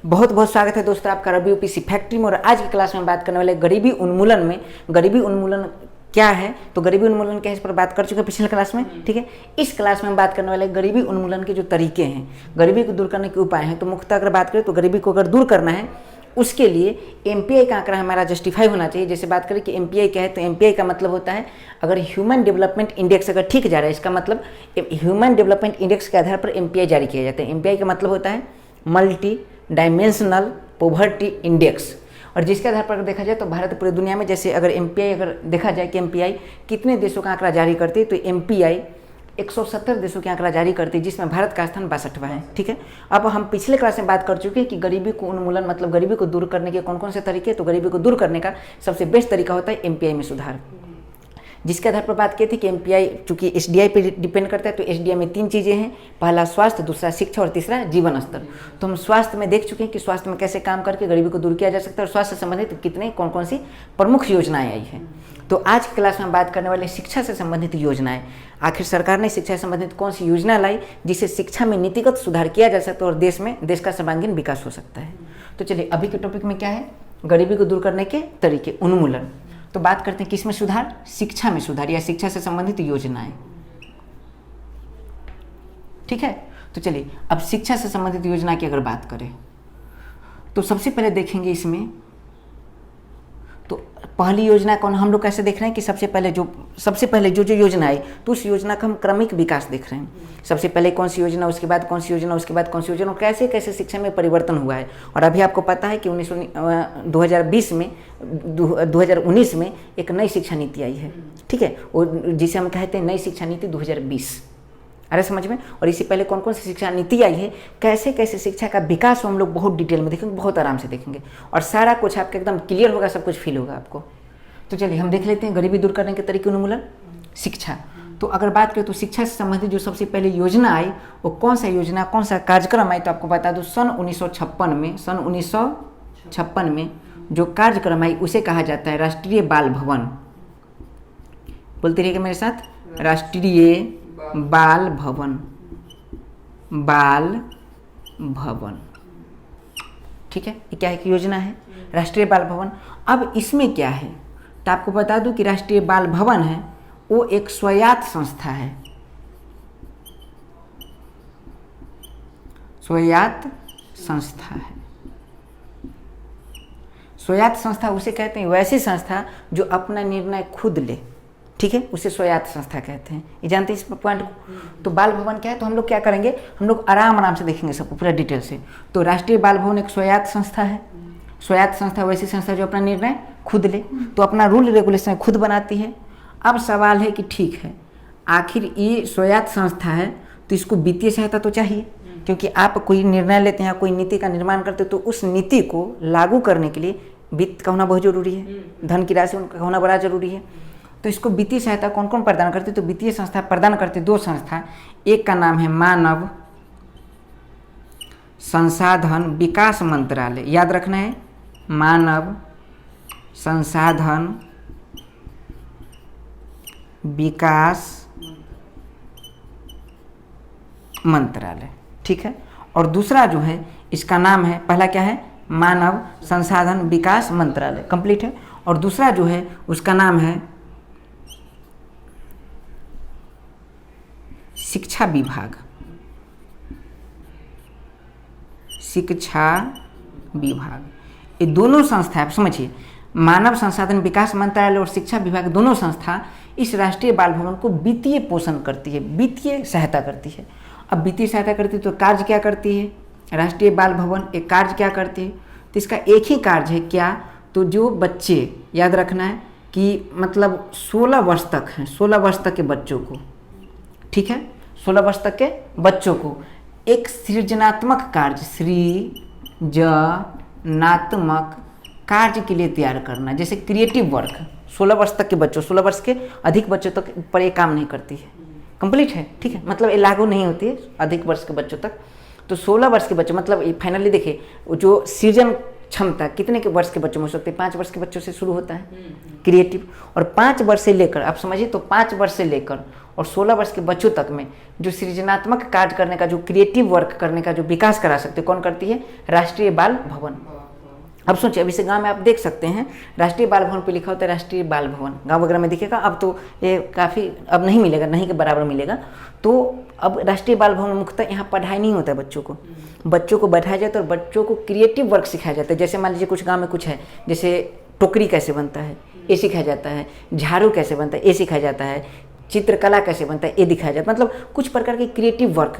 बहुत बहुत स्वागत है दोस्तों आपका रवि यूपीएससी फैक्ट्री में। और आज की क्लास में बात करने वाले गरीबी उन्मूलन में गरीबी उन्मूलन क्या है, तो गरीबी उन्मूलन क्या है इस पर बात कर चुके हैं पिछले क्लास में। ठीक है, इस क्लास में हम बात करने वाले गरीबी उन्मूलन के जो तरीके हैं, गरीबी को दूर करने के उपाय हैं। तो मुख्यतः अगर बात करें तो गरीबी को अगर दूर करना है उसके लिए एमपीआई का आंकड़ा हमारा जस्टिफाई होना चाहिए। जैसे बात करें कि एमपीआई क्या है, तो एमपीआई का मतलब होता है अगर ह्यूमन डेवलपमेंट इंडेक्स अगर ठीक जा रहा है, इसका मतलब ह्यूमन डेवलपमेंट इंडेक्स के आधार पर एमपीआई जारी किया जाता है। एमपीआई का मतलब होता है मल्टी डायमेंशनल पॉवर्टी इंडेक्स। और जिसके आधार पर देखा जाए तो भारत पूरी दुनिया में जैसे अगर एमपीआई अगर देखा जाए कि एमपीआई कितने देशों का आंकड़ा जारी करती है, तो एमपीआई 170 देशों के आंकड़ा जारी करती है, जिसमें भारत का स्थान 62वां है। ठीक है, अब हम पिछले क्लास में बात कर चुके हैं कि गरीबी को उन्मूलन मतलब गरीबी को दूर करने के कौन कौन से तरीके। तो गरीबी को दूर करने का सबसे बेस्ट तरीका होता है एमपीआई में सुधार, जिसके आधार पर बात की थी कि एमपीआई चूंकि एसडीआई पे डिपेंड करता है, तो एसडीआई में 3 चीज़ें हैं, पहला स्वास्थ्य, दूसरा शिक्षा और तीसरा जीवन स्तर। तो हम स्वास्थ्य में देख चुके हैं कि स्वास्थ्य में कैसे काम करके गरीबी को दूर किया जा सकता है और स्वास्थ्य से संबंधित कितने कौन कौन सी प्रमुख योजनाएं आई हैं। तो आज की क्लास में हम बात करने वाले शिक्षा से संबंधित योजनाएं। आखिर सरकार ने शिक्षा से संबंधित कौन सी योजना लाई जिससे शिक्षा में नीतिगत सुधार किया जा सकता है और देश का सर्वांगीण विकास हो सकता है। तो चलिए अभी के टॉपिक में क्या है, गरीबी को दूर करने के तरीके, उन्मूलन। तो बात करते हैं किस में सुधार, शिक्षा में सुधार या शिक्षा से संबंधित योजनाएं। ठीक है, तो चलिए अब शिक्षा से संबंधित योजना की अगर बात करें तो सबसे पहले देखेंगे इसमें, तो पहली योजना कौन, हम लोग कैसे देख रहे हैं कि सबसे पहले जो योजना है तो उस योजना का हम क्रमिक विकास देख रहे हैं। सबसे पहले कौन सी योजना, उसके बाद कौन सी योजना, उसके बाद कौन सी योजना, और कैसे कैसे शिक्षा में परिवर्तन हुआ है। और अभी आपको पता है कि 2019 में एक नई शिक्षा नीति आई है। ठीक है, और जिसे हम कहते हैं नई शिक्षा नीति 2020। अरे समझ में। और इससे पहले कौन कौन सी शिक्षा नीति आई है, कैसे कैसे शिक्षा का विकास हम लोग बहुत डिटेल में देखेंगे, बहुत आराम से देखेंगे और सारा कुछ आपका एकदम क्लियर होगा, सब कुछ फील होगा आपको। तो चलिए हम देख लेते हैं गरीबी दूर करने के तरीके उन्मूलन, शिक्षा। तो अगर बात करें तो शिक्षा से संबंधित जो सबसे पहले योजना आई वो कौन सा योजना, कौन सा कार्यक्रम आई, तो आपको बता दूं सन 1956 में जो कार्यक्रम आई उसे कहा जाता है राष्ट्रीय बाल भवन। बोलते रहिएगा मेरे साथ, राष्ट्रीय बाल भवन, बाल भवन। ठीक है, ये क्या है कि योजना है राष्ट्रीय बाल भवन। अब इसमें क्या है, तो आपको बता दूं कि राष्ट्रीय बाल भवन है वो एक स्वायत्त संस्था है, स्वायत्त संस्था है। स्वायत्त संस्था उसे कहते हैं वैसी संस्था जो अपना निर्णय खुद ले। ठीक है, उसे स्वायत्त संस्था कहते हैं, ये जानते हैं इस पॉइंट को। तो बाल भवन क्या है, तो हम लोग क्या करेंगे, हम लोग आराम से देखेंगे सबको पूरा डिटेल से। तो राष्ट्रीय बाल भवन एक स्वायत्त संस्था है। स्वायत्त संस्था वैसी संस्था जो अपना निर्णय खुद ले, तो अपना रूल रेगुलेशन खुद बनाती है। अब सवाल है कि ठीक है, आखिर ये स्वायत्त संस्था है तो इसको वित्तीय सहायता तो चाहिए, क्योंकि आप कोई निर्णय लेते हैं, कोई नीति का निर्माण करते हैं, तो उस नीति को लागू करने के लिए वित्त का होना बहुत जरूरी है, धन की राशि उनका होना बड़ा जरूरी है। तो इसको वित्तीय सहायता कौन कौन प्रदान करते, तो वित्तीय संस्था प्रदान करते 2 संस्था। एक का नाम है मानव संसाधन विकास मंत्रालय, याद रखना है, मानव संसाधन विकास मंत्रालय। ठीक है, और दूसरा जो है इसका नाम है, पहला क्या है, मानव संसाधन विकास मंत्रालय, कंप्लीट है। और दूसरा जो है उसका नाम है शिक्षा विभाग, शिक्षा विभाग। ये दोनों संस्था आप समझिए, मानव संसाधन विकास मंत्रालय और शिक्षा विभाग दोनों संस्था इस राष्ट्रीय बाल भवन को वित्तीय पोषण करती है, वित्तीय सहायता करती है। अब वित्तीय सहायता करती है तो कार्य क्या करती है, राष्ट्रीय बाल भवन एक कार्य क्या करती है, तो इसका एक ही कार्य है क्या, तो जो बच्चे, याद रखना है कि मतलब 16 वर्ष तक हैं, 16 वर्ष तक के बच्चों को, ठीक है, 16 वर्ष तक के बच्चों को एक सृजनात्मक कार्य, सृजनात्मक कार्य के लिए तैयार करना, जैसे क्रिएटिव वर्क। 16 वर्ष तक के बच्चों, 16 वर्ष के अधिक बच्चों तक पर ये काम नहीं करती है, कंप्लीट है। ठीक है, मतलब ये लागू नहीं होती है अधिक वर्ष के बच्चों तक। तो 16 वर्ष के बच्चे मतलब फाइनली देखिए जो सृजन क्षमता कितने के वर्ष के बच्चों में हो सकते हैं, 5 वर्ष के बच्चों से शुरू होता है क्रिएटिव। और 5 वर्ष से लेकर, आप समझिए, तो 5 वर्ष से लेकर और 16 वर्ष के बच्चों तक में जो सृजनात्मक कार्य करने का, जो क्रिएटिव वर्क करने का जो विकास करा सकते, कौन करती है? राष्ट्रीय बाल भवन। अब सोचिए, अभी से गांव में आप देख सकते हैं राष्ट्रीय बाल भवन पे लिखा होता है राष्ट्रीय बाल भवन, गांव वगैरह में दिखेगा। अब तो ये काफ़ी अब नहीं मिलेगा, नहीं के बराबर मिलेगा। तो अब राष्ट्रीय बाल भवन मुख्यतः यहाँ पढ़ाई नहीं होता है बच्चों को बैठाया जाता है और बच्चों को क्रिएटिव वर्क सिखाया जाता है। जैसे मान लीजिए कुछ गाँव में कुछ है, जैसे टोकरी कैसे बनता है ये सिखाया जाता है, झाड़ू कैसे बनता है ये सिखाया जाता है, चित्रकला कैसे बनता है ये दिखाया जाता है। मतलब कुछ प्रकार के क्रिएटिव वर्क।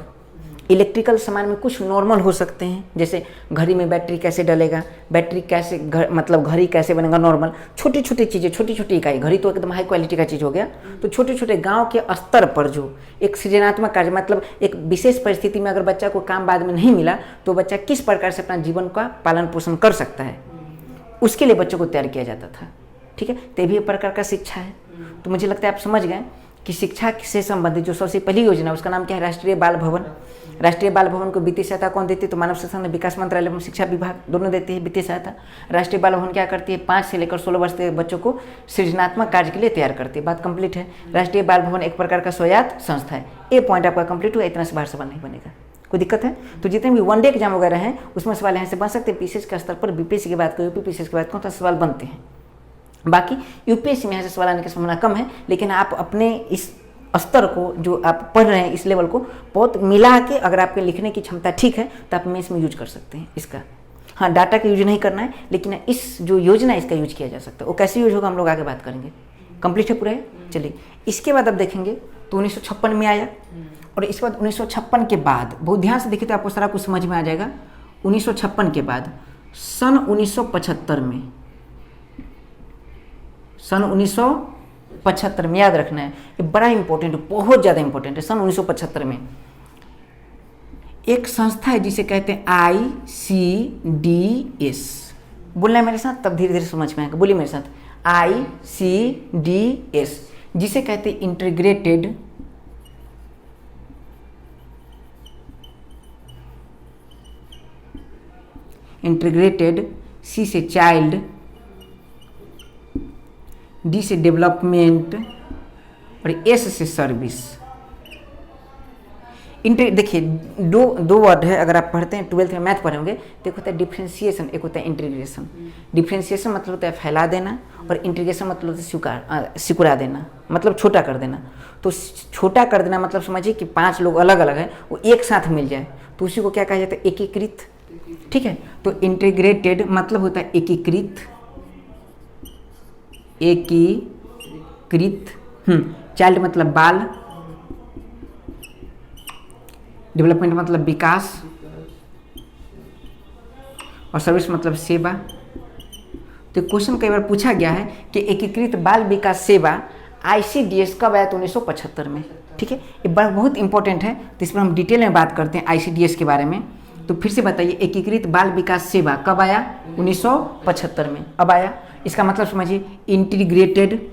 इलेक्ट्रिकल सामान में कुछ नॉर्मल हो सकते हैं, जैसे घड़ी में बैटरी कैसे डलेगा, बैटरी कैसे मतलब घड़ी कैसे बनेगा, नॉर्मल छोटी छोटी चीज़ें, छोटी छोटी इकाई। घड़ी तो एकदम हाई क्वालिटी का चीज़ हो गया। तो छोटे छोटे गांव के स्तर पर जो एक सृजनात्मक कार्य, मतलब एक विशेष परिस्थिति में अगर बच्चा को काम बाद में नहीं मिला तो बच्चा किस प्रकार से अपना जीवन का पालन पोषण कर सकता है, उसके लिए बच्चों को तैयार किया जाता था। ठीक है, तो भी एक प्रकार का शिक्षा है। तो मुझे लगता है आप समझ गए कि शिक्षा से संबंधित जो सबसे पहली योजना उसका नाम क्या है? राष्ट्रीय बाल भवन। राष्ट्रीय बाल भवन को वित्तीय सहायता कौन देती है? तो मानव संसाधन विकास मंत्रालय एवं शिक्षा विभाग दोनों देते हैं वित्तीय सहायता। राष्ट्रीय बाल भवन क्या करती है? 5 से लेकर 16 वर्ष के बच्चों को सृजनात्मक कार्य के लिए तैयार करती है। बात कंप्लीट है। राष्ट्रीय बाल भवन एक प्रकार का स्वायत्त संस्था है। ये पॉइंट आपका कंप्लीट हुआ, इतना से बाहर सवाल नहीं बनेगा। कोई दिक्कत है? तो जितने भी वनडे एग्जाम वगैरह हैं उसमें सवाल यहाँ से बन सकते हैं। पीसीएस के स्तर पर बीपीएससी की बात करें, यूपी पीसीएस की बात करें तो सवाल बनते हैं। बाकी यूपीएससी में यहाँ से सवाल आने की संभावना कम है, लेकिन आप अपने इस स्तर को जो आप पढ़ रहे हैं इस लेवल को बहुत मिला के अगर आपके लिखने की क्षमता ठीक है तो आप मेंस में यूज कर सकते हैं इसका। हाँ, डाटा का यूज नहीं करना है, लेकिन इस जो योजना है इसका यूज किया जा सकता है। वो कैसे यूज होगा हम लोग आगे बात करेंगे। कंप्लीट है पूरा? चलिए, इसके बाद अब देखेंगे तो 1956 में आया, और इसके बाद 1956 के बाद बहुत ध्यान से देखिए तो आपको सारा कुछ समझ में आ जाएगा। 1956 के बाद सन 1975 में, सन 1975 में याद रखना है, ये बड़ा इंपॉर्टेंट है, बहुत ज़्यादा इंपॉर्टेंट है। सन 1975 में एक संस्था है जिसे कहते हैं ICDS। बोलना है मेरे साथ, तब धीरे धीरे समझ में आएगा। बोलिए मेरे साथ, ICDS, जिसे कहते हैं इंटीग्रेटेड, C से चाइल्ड, D से डेवलपमेंट और S से सर्विस। देखिए दो वर्ड है, अगर आप पढ़ते हैं 12th में मैथ पढ़े होंगे तो एक होता है डिफ्रेंशिएशन, एक होता है इंटीग्रेशन। डिफ्रेंशिएशन मतलब होता है फैला देना और इंटीग्रेशन मतलब होता है सिकुड़ा देना, मतलब छोटा कर देना। तो छोटा कर देना मतलब समझिए कि 5 लोग अलग अलग हैं वो एक साथ मिल जाए तो उसी को क्या कहा जाता है? एकीकृत। ठीक है, तो इंटीग्रेटेड मतलब होता है एकीकृत, एकीकृत। चाइल्ड मतलब बाल, डेवलपमेंट मतलब विकास, और सर्विस मतलब सेवा। तो क्वेश्चन कई बार पूछा गया है कि एकीकृत बाल विकास सेवा ICDS कब आया? तो 1975 में। ठीक है, ये बहुत इंपॉर्टेंट है, तो इस पर हम डिटेल में बात करते हैं ICDS के बारे में। तो फिर से बताइए, एकीकृत बाल विकास सेवा कब आया? 1975 में। अब आया, इसका मतलब समझिए इंटीग्रेटेड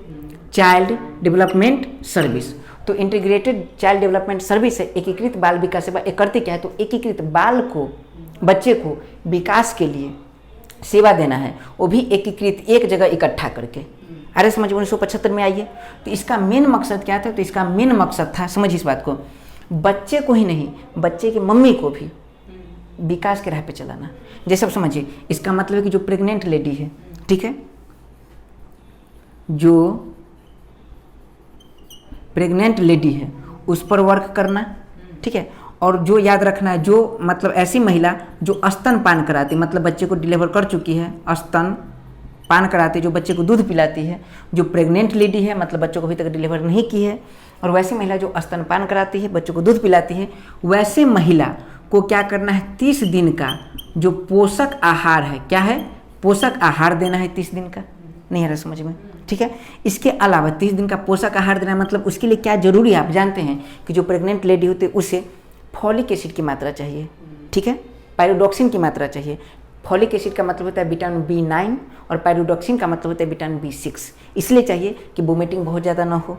चाइल्ड डेवलपमेंट सर्विस। तो इंटीग्रेटेड चाइल्ड डेवलपमेंट सर्विस है एकीकृत बाल विकास सेवा। एक करती क्या है? तो एकीकृत बाल को, बच्चे को विकास के लिए सेवा देना है, वो भी एकीकृत एक जगह इकट्ठा करके। अरे समझिए 1975 में आई है। तो इसका मेन मकसद क्या था? तो इसका मेन मकसद था, समझिए इस बात को, बच्चे को ही नहीं बच्चे की मम्मी को भी विकास के राह पे चलाना। जैसे अब समझिए, इसका मतलब है कि जो प्रेग्नेंट लेडी है, ठीक है, जो प्रेग्नेंट लेडी है उस पर वर्क करना। ठीक है, और जो याद रखना है, जो मतलब ऐसी महिला जो स्तनपान कराती, मतलब बच्चे को डिलीवर कर चुकी है, स्तनपान कराती, जो बच्चे को दूध पिलाती है, जो प्रेग्नेंट लेडी है मतलब बच्चों को अभी तक डिलीवर नहीं की है, और वैसी महिला जो स्तनपान कराती है, बच्चों को दूध पिलाती है, वैसे महिला को क्या करना है? 30 दिन का जो पोषक आहार है, क्या है? पोषक आहार देना है 30 दिन का। नहीं आ रहा समझ में? ठीक है, इसके अलावा 30 दिन का पोषक आहार देना मतलब उसके लिए क्या जरूरी है? आप जानते हैं कि जो प्रेग्नेंट लेडी होती है उसे फॉलिक एसिड की मात्रा चाहिए। ठीक है, पायरोडॉक्सिन की मात्रा चाहिए। फॉलिक एसिड का मतलब होता है विटामिन B9 और पायरोडॉक्सिन का मतलब होता है विटामिन B6। इसलिए चाहिए कि वोमिटिंग बहुत ज़्यादा ना हो,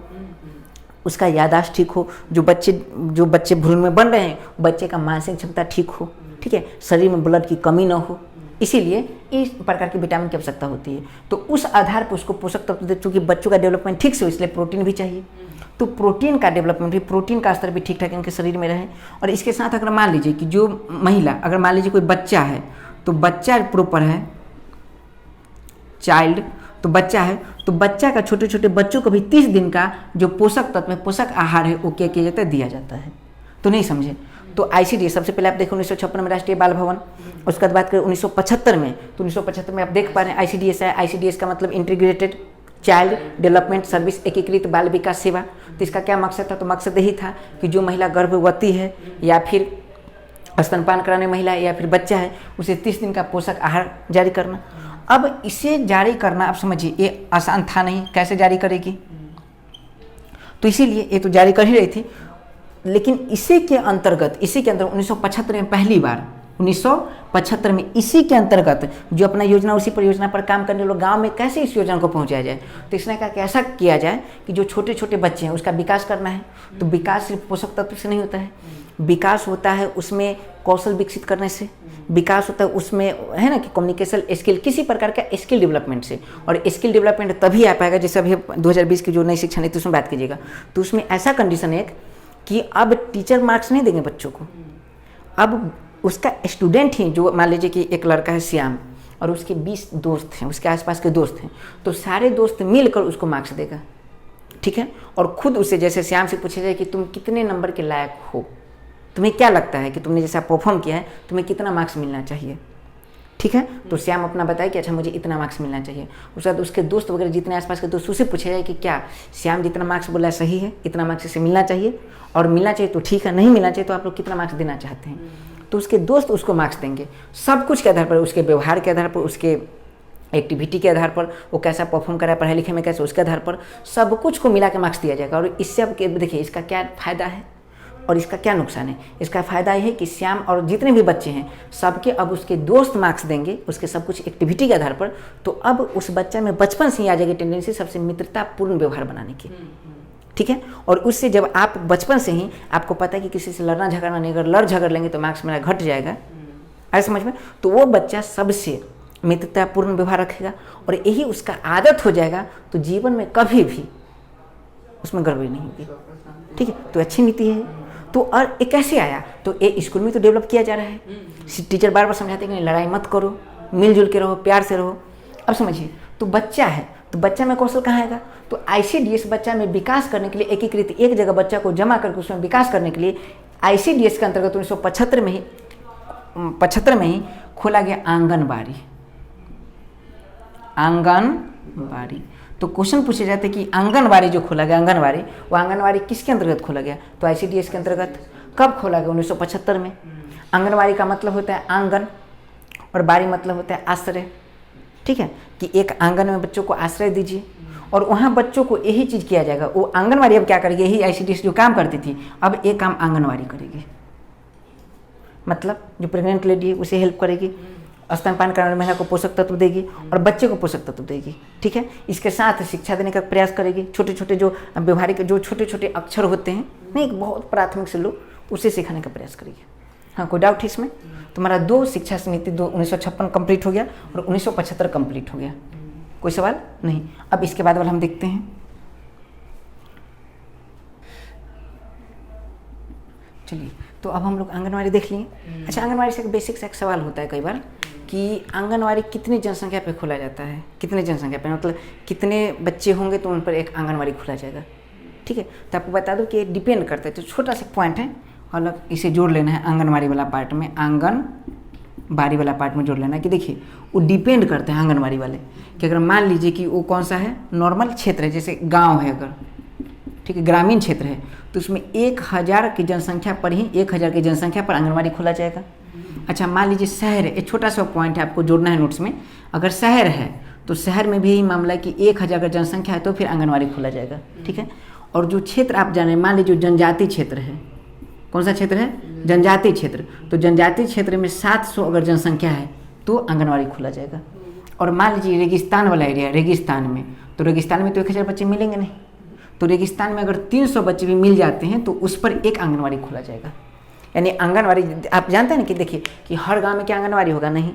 उसका याददाश्त ठीक हो, जो बच्चे भ्रूण में बन रहे हैं बच्चे का मानसिक क्षमता ठीक हो। ठीक है, शरीर में ब्लड की कमी ना हो, इसीलिए इस प्रकार की विटामिन की आवश्यकता होती है। तो उस आधार पर उसको पोषक तत्व, चूँकि बच्चों का डेवलपमेंट ठीक से हो इसलिए प्रोटीन भी चाहिए। तो प्रोटीन का डेवलपमेंट भी, प्रोटीन का स्तर भी ठीक ठाक इनके शरीर में रहे। और इसके साथ अगर मान लीजिए कि जो महिला, अगर मान लीजिए कोई बच्चा है तो बच्चा प्रॉपर है, चाइल्ड तो बच्चा है, तो बच्चा का, छोटे छोटे बच्चों को भी 30 दिन का जो पोषक तत्व है, पोषक आहार है, वो क्या किया जाता है, दिया जाता है। तो नहीं समझे, तो आईसीडीएस सबसे पहले आप देखो 1956 में राष्ट्रीय बाल भवन, उसके बाद बात करें 1975 में, तो 1975 में आप देख पा रहे हैं आईसीडीएस है। आईसीडीएस का मतलब इंटीग्रेटेड चाइल्ड डेवलपमेंट सर्विस, एकीकृत बाल विकास सेवा। तो इसका क्या मकसद था, तो मकसद यही था कि जो महिला गर्भवती है या फिर स्तनपान कराने महिला है या फिर बच्चा है, उसे 30 दिन का पोषक आहार जारी करना। अब इसे जारी करना आप समझिए ये आसान था नहीं, कैसे जारी करेगी, तो इसीलिए ये तो जारी कर ही रही थी, लेकिन इसी के अंतर्गत 1975 में पहली बार, 1975 में इसी के अंतर्गत जो अपना योजना, उसी परियोजना पर काम करने लोग गांव में कैसे इस योजना को पहुंचाया जाए, तो इसने कहा कि ऐसा किया जाए कि जो छोटे छोटे बच्चे हैं उसका विकास करना है। तो विकास सिर्फ पोषक तत्व से नहीं होता है, विकास होता है उसमें कौशल विकसित करने से, विकास होता है उसमें, है ना, कि कम्युनिकेशन स्किल, किसी प्रकार का स्किल डेवलपमेंट से। और स्किल डेवलपमेंट तभी आ पाएगा जैसे अभी 2020 की जो नई शिक्षा नीति उसमें बात कीजिएगा, तो उसमें ऐसा कंडीशन है कि अब टीचर मार्क्स नहीं देंगे बच्चों को, अब उसका स्टूडेंट ही, जो मान लीजिए कि एक लड़का है श्याम और उसके 20 दोस्त हैं, उसके आसपास के दोस्त हैं, तो सारे दोस्त मिलकर उसको मार्क्स देगा, ठीक है। और खुद उससे, जैसे श्याम से पूछा जाए कि तुम कितने नंबर के लायक हो, तुम्हें क्या लगता है कि तुमने जैसा परफॉर्म किया है तुम्हें कितना मार्क्स मिलना चाहिए, ठीक है। तो श्याम अपना बताए कि अच्छा मुझे इतना मार्क्स मिलना चाहिए। उसके बाद उसके दोस्त वगैरह जितने आसपास के दोस्त, उससे पूछा जाए कि क्या श्याम जितना मार्क्स बोला है सही है, इतना मार्क्स इसे मिलना चाहिए, और मिलना चाहिए तो ठीक है, नहीं मिलना चाहिए तो आप लोग कितना मार्क्स देना चाहते हैं। तो उसके दोस्त उसको मार्क्स देंगे सब कुछ के आधार पर, उसके व्यवहार के आधार पर, उसके एक्टिविटी के आधार पर, वो कैसा परफॉर्म करा पढ़ाई लिखे में कैसे, उसके आधार पर सब कुछ को मिला के मार्क्स दिया जाएगा। और इससे अब देखिए इसका क्या फ़ायदा है और इसका क्या नुकसान है। इसका फ़ायदा यह है कि श्याम और जितने भी बच्चे हैं सबके अब उसके दोस्त मार्क्स देंगे उसके सब कुछ एक्टिविटी के आधार पर, तो अब उस बच्चे में बचपन से ही आ जाएगी टेंडेंसी सबसे मित्रतापूर्ण व्यवहार बनाने की, ठीक है। और उससे जब आप बचपन से ही आपको पता है कि किसी से लड़ना झगड़ना नहीं, अगर लड़ झगड़ लेंगे तो मार्क्स मेरा घट जाएगा, आए समझ में, तो वो बच्चा सबसे मित्रतापूर्ण व्यवहार रखेगा और यही उसका आदत हो जाएगा, तो जीवन में कभी भी उसमें गड़बड़ी नहीं होगी, ठीक है। तो अच्छी नीति है। तो और ये कैसे आया, तो ये स्कूल में तो डेवलप किया जा रहा है, टीचर बार बार समझाते हैं कि लड़ाई मत करो, मिलजुल के रहो, प्यार से रहो। अब समझिए, तो बच्चा है तो बच्चा में कौशल कहाँ आएगा, तो आईसीडीएस बच्चा में विकास करने के लिए एकीकृत, एक जगह बच्चा को जमा करके उसमें विकास करने के लिए आईसीडीएस के अंतर्गत 1975 में ही खोला गया आंगनबाड़ी। तो क्वेश्चन पूछे जाते कि आंगनबाड़ी जो खोला गया, आंगनबाड़ी, वो आंगनबाड़ी किसके अंतर्गत खोला गया, तो आईसीडीएस के अंतर्गत। कब खोला गया, 1975 में। आंगनबाड़ी का मतलब होता है आंगन और बाड़ी मतलब होता है आश्रय, ठीक है, कि एक आंगन में बच्चों को आश्रय दीजिए और वहाँ बच्चों को यही चीज़ किया जाएगा। वो आंगनबाड़ी अब क्या करेगी, यही आईसीडीएस जो काम करती थी अब एक काम आंगनबाड़ी करेगी, मतलब जो प्रेग्नेंट लेडी है उसे हेल्प करेगी, स्तनपान कराने महिला को पोषक तत्व देगी और बच्चे को पोषक तत्व देगी, ठीक है। इसके साथ शिक्षा देने का प्रयास करेगी, छोटे छोटे जो व्यवहारिक जो छोटे छोटे अक्षर होते हैं, नहीं बहुत प्राथमिक से लो, उसे सिखाने का प्रयास करेगी। हाँ, कोई डाउट है इसमें? तुम्हारा 2 शिक्षा समिति 1956 कंप्लीट हो गया और 1975 कंप्लीट हो गया, कोई सवाल नहीं। अब इसके बाद वाला हम देखते हैं, चलिए। तो अब हम लोग आंगनबाड़ी देख लिए। अच्छा, आंगनबाड़ी से एक बेसिक सा एक सवाल होता है कई बार कि आंगनबाड़ी कितनी जनसंख्या पे खोला जाता है, कितने जनसंख्या पे, मतलब कितने बच्चे होंगे तो उन पर एक आंगनबाड़ी खोला जाएगा, ठीक है। तो आपको बता दूं कि ये डिपेंड करता है, तो छोटा सा पॉइंट है, अलग इसे जोड़ लेना है आंगनबाड़ी वाला पार्ट में, आंगनबाड़ी वाला पार्ट में जोड़ लेना है कि देखिए वो डिपेंड करते हैं आंगनबाड़ी वाले कि अगर मान लीजिए कि वो कौन सा है, नॉर्मल क्षेत्र है, जैसे गाँव है अगर, ठीक है, ग्रामीण क्षेत्र है, तो उसमें 1000 की जनसंख्या पर ही 1000 की जनसंख्या पर आंगनबाड़ी खोला जाएगा। अच्छा, मान लीजिए शहर है, एक छोटा सा पॉइंट है आपको जोड़ना है नोट्स में, अगर शहर है तो शहर में भी यही मामला है कि 1000 का जनसंख्या है तो फिर आंगनबाड़ी खोला जाएगा, ठीक है। और जो क्षेत्र आप जाने, मान लीजिए जनजाति क्षेत्र है, कौन सा क्षेत्र है, जनजाति क्षेत्र, तो जनजाति क्षेत्र में 700 अगर जनसंख्या है तो आंगनबाड़ी खोला जाएगा। और मान लीजिए रेगिस्तान वाला एरिया, रेगिस्तान में, तो रेगिस्तान में तो 1000 बच्चे मिलेंगे नहीं, तो रेगिस्तान में अगर 300 बच्चे भी मिल जाते हैं तो उस पर एक आंगनबाड़ी खोला जाएगा। यानी आंगनबाड़ी आप जानते हैं ना कि देखिए कि हर गांव में क्या आंगनबाड़ी होगा, नहीं,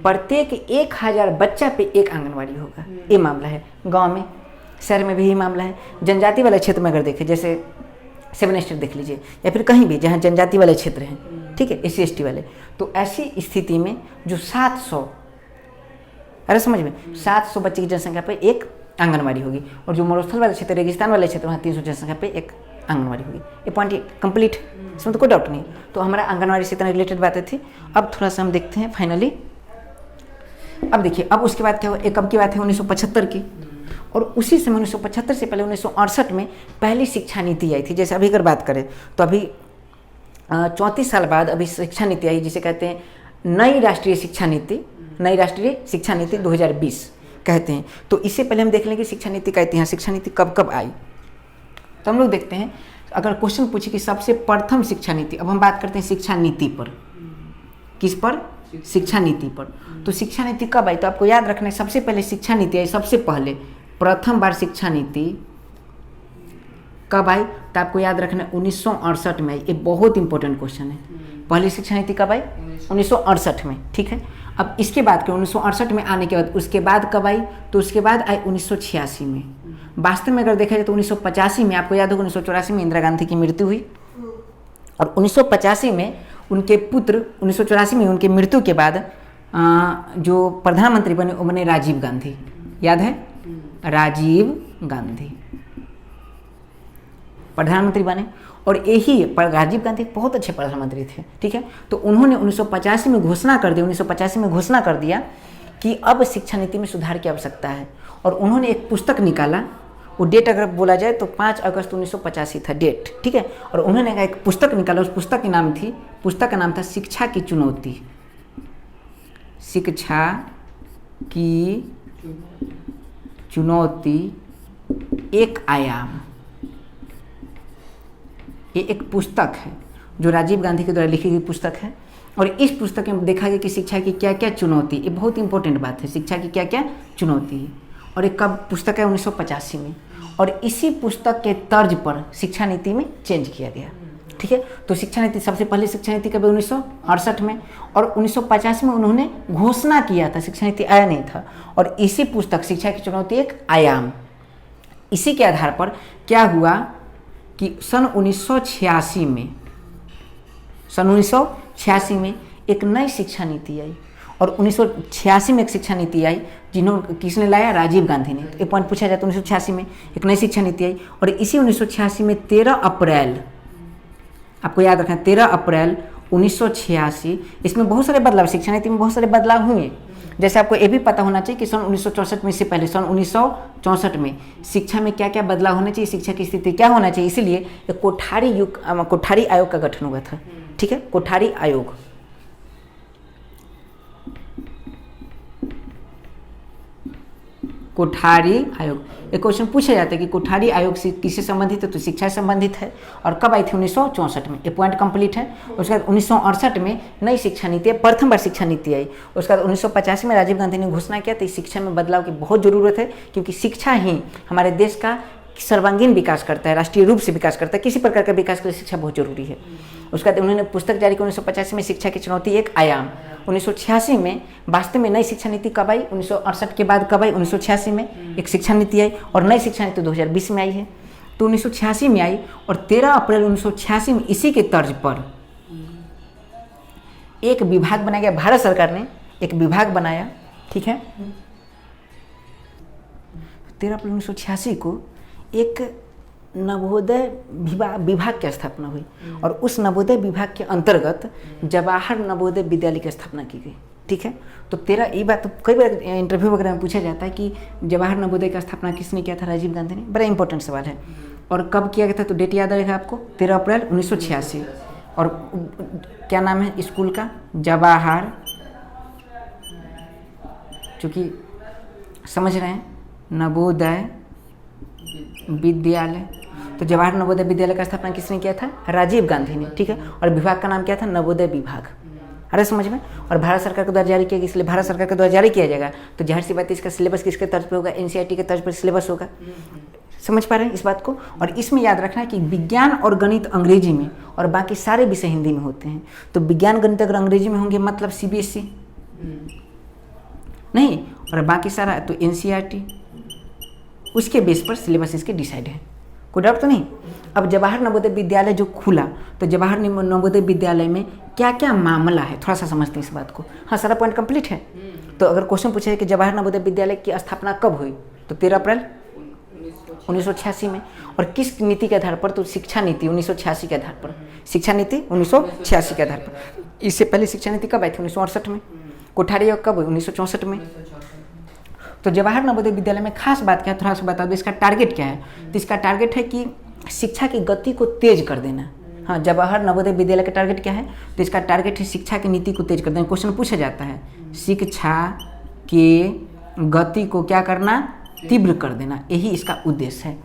प्रत्येक 1000 बच्चा पे एक आंगनबाड़ी होगा, ये मामला है गांव में। शहर में भी यही मामला है। जनजाति वाले क्षेत्र में अगर देखें, जैसे 7 स्टेट देख लीजिए या फिर कहीं भी जहाँ जनजाति वाले क्षेत्र हैं, ठीक है, SC ST वाले, तो ऐसी स्थिति में जो 700, अरे समझ में, 700 बच्चे की जनसंख्या पे एक आंगनवाड़ी होगी, और जो मरुस्थल वाले क्षेत्र, रेगिस्तान वाले क्षेत्र, वहाँ 300 जनसंख्या पे एक आंगनवाड़ी होगी। ये पॉइंट कंप्लीट, इसमें तो कोई डाउट नहीं। तो हमारा आंगनवाड़ी से इतना रिलेटेड बातें थी। अब थोड़ा सा हम देखते हैं फाइनली। अब देखिए, अब उसके बाद क्या हुआ, एक अब की बात है 1975 की, और उसी समय 1975 से पहले 1968 में पहली शिक्षा नीति आई थी। जैसे अभी अगर बात करें तो अभी 34 साल बाद अभी शिक्षा नीति आई, जिसे कहते हैं नई राष्ट्रीय शिक्षा नीति, नई राष्ट्रीय शिक्षा नीति 2020 कहते हैं। तो इससे पहले हम देख लेंगे शिक्षा नीति का इतिहास, शिक्षा नीति कब कब आई। तो हम लोग देखते हैं, अगर क्वेश्चन पूछे कि सबसे प्रथम शिक्षा नीति, अब हम बात करते हैं शिक्षा नीति पर, किस पर, शिक्षा नीति पर। तो शिक्षा नीति कब आई, तो आपको याद रखना है, सबसे पहले शिक्षा नीति आई, सबसे पहले प्रथम बार शिक्षा नीति कब आई, तो आपको याद रखना है 1968 में आई। ये बहुत इंपॉर्टेंट क्वेश्चन है। पहली शिक्षा नीति कब आई, 1968 में, ठीक है। अब इसके बाद के 1968 में आने के बाद उसके बाद कब आई, तो उसके बाद आई 1986 में। वास्तव में अगर देखा जाए तो 1985 में, आपको याद होगा 1984 में इंदिरा गांधी की मृत्यु हुई, और 1985 में उनके पुत्र, 1984 में उनके मृत्यु के बाद जो प्रधानमंत्री बने वो बने राजीव गांधी, याद है, राजीव गांधी प्रधानमंत्री बने। और यही राजीव गांधी बहुत अच्छे प्रधानमंत्री थे, ठीक है। तो उन्होंने 1985 में घोषणा कर दी, 1985 में घोषणा कर दिया कि अब शिक्षा नीति में सुधार की आवश्यकता है, और उन्होंने एक पुस्तक निकाला। वो डेट अगर बोला जाए तो 5 अगस्त 1985 था डेट, ठीक है। और उन्होंने एक पुस्तक निकाला, उस पुस्तक का नाम था शिक्षा की चुनौती, शिक्षा की चुनौती एक आयाम। ये एक पुस्तक है जो राजीव गांधी के द्वारा लिखी गई पुस्तक है, और इस पुस्तक में देखा गया कि शिक्षा की क्या क्या चुनौती, ये बहुत इंपॉर्टेंट बात है, शिक्षा की क्या क्या चुनौती है। और एक कब पुस्तक है, 1985 में, और इसी पुस्तक के तर्ज पर शिक्षा नीति में चेंज किया गया, ठीक है। तो शिक्षा नीति, सबसे पहले शिक्षा नीति कब, 1968 में, और 1985 में उन्होंने घोषणा किया था, शिक्षा नीति आया नहीं था। और इसी पुस्तक शिक्षा की चुनौती एक आयाम, इसी के आधार पर क्या हुआ कि सन 1986 में एक नई शिक्षा नीति आई, और 1986 में एक शिक्षा नीति आई, किसने लाया, राजीव गांधी ने। तो एक पॉइंट पूछा जाए तो 1986 में एक नई शिक्षा नीति आई, और इसी 1986 में 13 अप्रैल, आपको याद रखना 13 अप्रैल 1986, इसमें बहुत सारे बदलाव, शिक्षा नीति में बहुत सारे बदलाव हुए। जैसे आपको ये भी पता होना चाहिए कि सन 1964 में, इससे पहले सन 1964 में शिक्षा में क्या क्या बदलाव होना चाहिए, शिक्षा की स्थिति क्या होना चाहिए, इसीलिए एक कोठारी आयोग का गठन हुआ था, ठीक है, कोठारी आयोग। कोठारी आयोग, एक क्वेश्चन पूछा जाता है कि कोठारी आयोग से किससे संबंधित है, तो शिक्षा से संबंधित है, और कब आई थी, 1964 में। ये पॉइंट कंप्लीट है। उसके बाद 1968 में नई शिक्षा नीति, प्रथम बार शिक्षा नीति आई। उसके बाद 1985 में राजीव गांधी ने घोषणा किया, तो शिक्षा में बदलाव की बहुत ज़रूरत है, क्योंकि शिक्षा ही हमारे देश का सर्वांगीण विकास करता है, राष्ट्रीय रूप से विकास करता है, किसी प्रकार का विकास के लिए शिक्षा बहुत जरूरी है। उसके बाद उन्होंने पुस्तक जारी की 1985 में, शिक्षा की चुनौती एक आयाम। 1986 में वास्तव में नई शिक्षा नीति कब आई, 1968 के बाद कब आई, 1986 में एक शिक्षा नीति आई, और नई शिक्षा नीति 2020 में आई है। तो 1986 में आई, और 13 अप्रैल 1986 में इसी के तर्ज पर एक विभाग बनाया गया, भारत सरकार ने एक विभाग बनाया, ठीक है। 13 अप्रैल 1986 को एक नवोदय विभाग की स्थापना हुई, और उस नवोदय विभाग के अंतर्गत जवाहर नवोदय विद्यालय की स्थापना की गई, ठीक है। तो 13, ये बात तो कई बार इंटरव्यू वगैरह में पूछा जाता है कि जवाहर नवोदय का स्थापना किसने किया था, राजीव गांधी ने। बड़ा इंपॉर्टेंट सवाल है। और कब किया गया था, तो डेट याद रहेगा आपको, 13 अप्रैल 1986। और क्या नाम है स्कूल का, जवाहर, चूँकि समझ रहे हैं, नवोदय विद्यालय। तो जवाहर नवोदय विद्यालय का स्थापना किसने किया था, राजीव गांधी ने, ठीक है। और विभाग का नाम क्या था, नवोदय विभाग। अरे समझ में। और भारत सरकार के द्वारा जारी किया गया, इसलिए भारत सरकार के द्वारा जारी किया जाएगा, तो जाहिर सी बात है इसका सिलेबस किसके तर्ज पर होगा, NCERT के तर्ज पर सिलेबस होगा। समझ पा रहे हैं इस बात को। और इसमें याद रखना है कि विज्ञान और गणित अंग्रेजी में, और बाकी सारे विषय हिंदी में होते हैं। तो विज्ञान गणित अगर अंग्रेजी में होंगे मतलब CBSE नहीं, और बाकी सारा तो NCERT, उसके बेस पर सिलेबस इसके डिसाइड है, कोई डाउट तो नहीं। अब जवाहर नवोदय विद्यालय जो खुला, तो जवाहर नवोदय विद्यालय में क्या क्या मामला है, थोड़ा सा समझते हैं इस बात को। हाँ, सारा पॉइंट कंप्लीट है। तो अगर क्वेश्चन पूछे कि जवाहर नवोदय विद्यालय की स्थापना कब हुई, तो 13 अप्रैल 1986 में। और किस नीति के आधार पर, तो शिक्षा नीति 1986 के आधार पर, शिक्षा नीति 1986 के आधार पर। इससे पहले शिक्षा नीति कब आई थी, 1968 में। कोठारी आयोग कब हुई, 1964 में। तो जवाहर नवोदय विद्यालय में खास बात क्या है, थोड़ा सा बता दो, इसका टारगेट क्या है। तो इसका टारगेट है कि शिक्षा की गति को तेज कर देना। हाँ, जवाहर नवोदय विद्यालय का टारगेट क्या है, तो इसका टारगेट है शिक्षा की नीति को तेज कर देना। क्वेश्चन पूछा जाता है, शिक्षा के गति को क्या करना, तीव्र कर देना, यही इसका उद्देश्य है।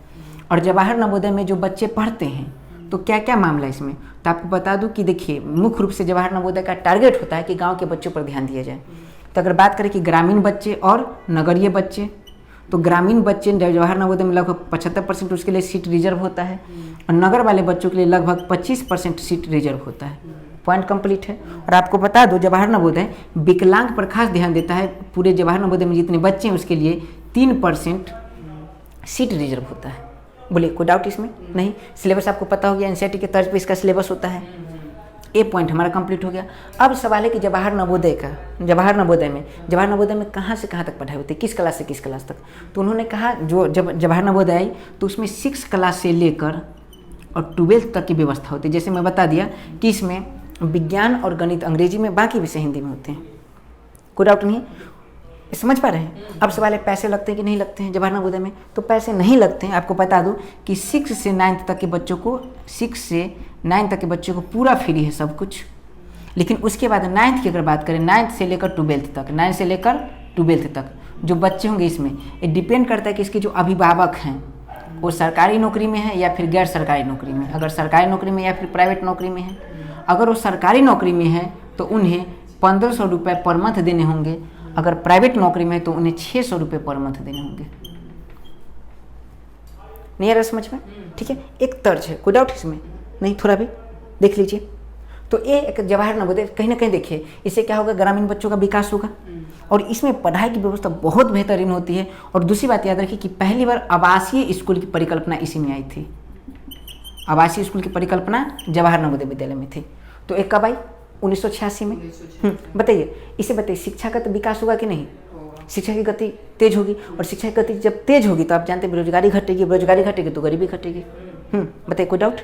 और जवाहर नवोदय में जो बच्चे पढ़ते हैं, तो क्या क्या मामला है इसमें, तो आपको बता दूं कि देखिए, मुख्य रूप से जवाहर नवोदय का टारगेट होता है कि गांव के बच्चों पर ध्यान दिया जाए। तो अगर बात करें कि ग्रामीण बच्चे और नगरीय बच्चे, तो ग्रामीण बच्चे जवाहर नवोदय में लगभग 75% उसके लिए सीट रिजर्व होता है, और नगर वाले बच्चों के लिए लगभग 25% सीट रिजर्व होता है। पॉइंट कंप्लीट है। और आपको बता दो, जवाहर नवोदय विकलांग पर खास ध्यान देता है। पूरे जवाहर नवोदय में जितने बच्चे हैं उसके लिए 3% सीट रिजर्व होता है। बोलिए, कोई डाउट इसमें नहीं। सिलेबस आपको पता हो गया, एनसीईआरटी के तर्ज पे इसका सिलेबस होता है। ये पॉइंट हमारा कंप्लीट हो गया। अब सवाल है कि जवाहर नवोदय में कहाँ से कहाँ तक पढ़ाई होती है, किस क्लास से किस क्लास तक। तो उन्होंने कहा, जो जब जवाहर नवोदय आई तो उसमें 6 क्लास से लेकर और 12th तक की व्यवस्था होती है। जैसे मैं बता दिया कि इसमें विज्ञान और गणित अंग्रेजी में, बाकी विषय हिंदी में होते हैं। कोई डाउट नहीं है, समझ पा रहे हैं। अब सवाल है, पैसे लगते हैं कि नहीं लगते हैं जवाहर नवोदय में, तो पैसे नहीं लगते हैं। आपको बता दूं कि 6 से 9th तक के बच्चों को पूरा फ्री है सब कुछ। लेकिन उसके बाद 9th की अगर बात करें, 9th से लेकर 12th तक जो बच्चे होंगे, इसमें ये डिपेंड करता है कि इसके जो अभिभावक हैं वो सरकारी नौकरी में है या फिर गैर सरकारी नौकरी में। अगर सरकारी नौकरी में या फिर प्राइवेट नौकरी में है, अगर वो सरकारी नौकरी में है तो उन्हें 1500 रुपये पर मंथ देने होंगे। अगर प्राइवेट नौकरी में है तो उन्हें 600 रुपये पर मंथ देने होंगे। नहीं आ रहा समझ में, ठीक है। एक तर्ज है, कोई डाउट इसमें नहीं, थोड़ा भी देख लीजिए। तो ये एक जवाहर नवोदय, कहीं ना कहीं देखिए, इससे क्या होगा, ग्रामीण बच्चों का विकास होगा और इसमें पढ़ाई की व्यवस्था बहुत बेहतरीन होती है। और दूसरी बात याद रखिए कि पहली बार आवासीय स्कूल की परिकल्पना इसी में आई थी। आवासीय स्कूल की परिकल्पना जवाहर नवोदय विद्यालय में थी। तो एक कब आई, 1986 में। बताइए, इसे बताइए, शिक्षा का तो विकास होगा कि नहीं, शिक्षा की गति तेज होगी। और शिक्षा की गति जब तेज होगी तो आप जानते हैं बेरोजगारी घटेगी, बेरोजगारी घटेगी तो गरीबी घटेगी। बताइए, कोई डाउट,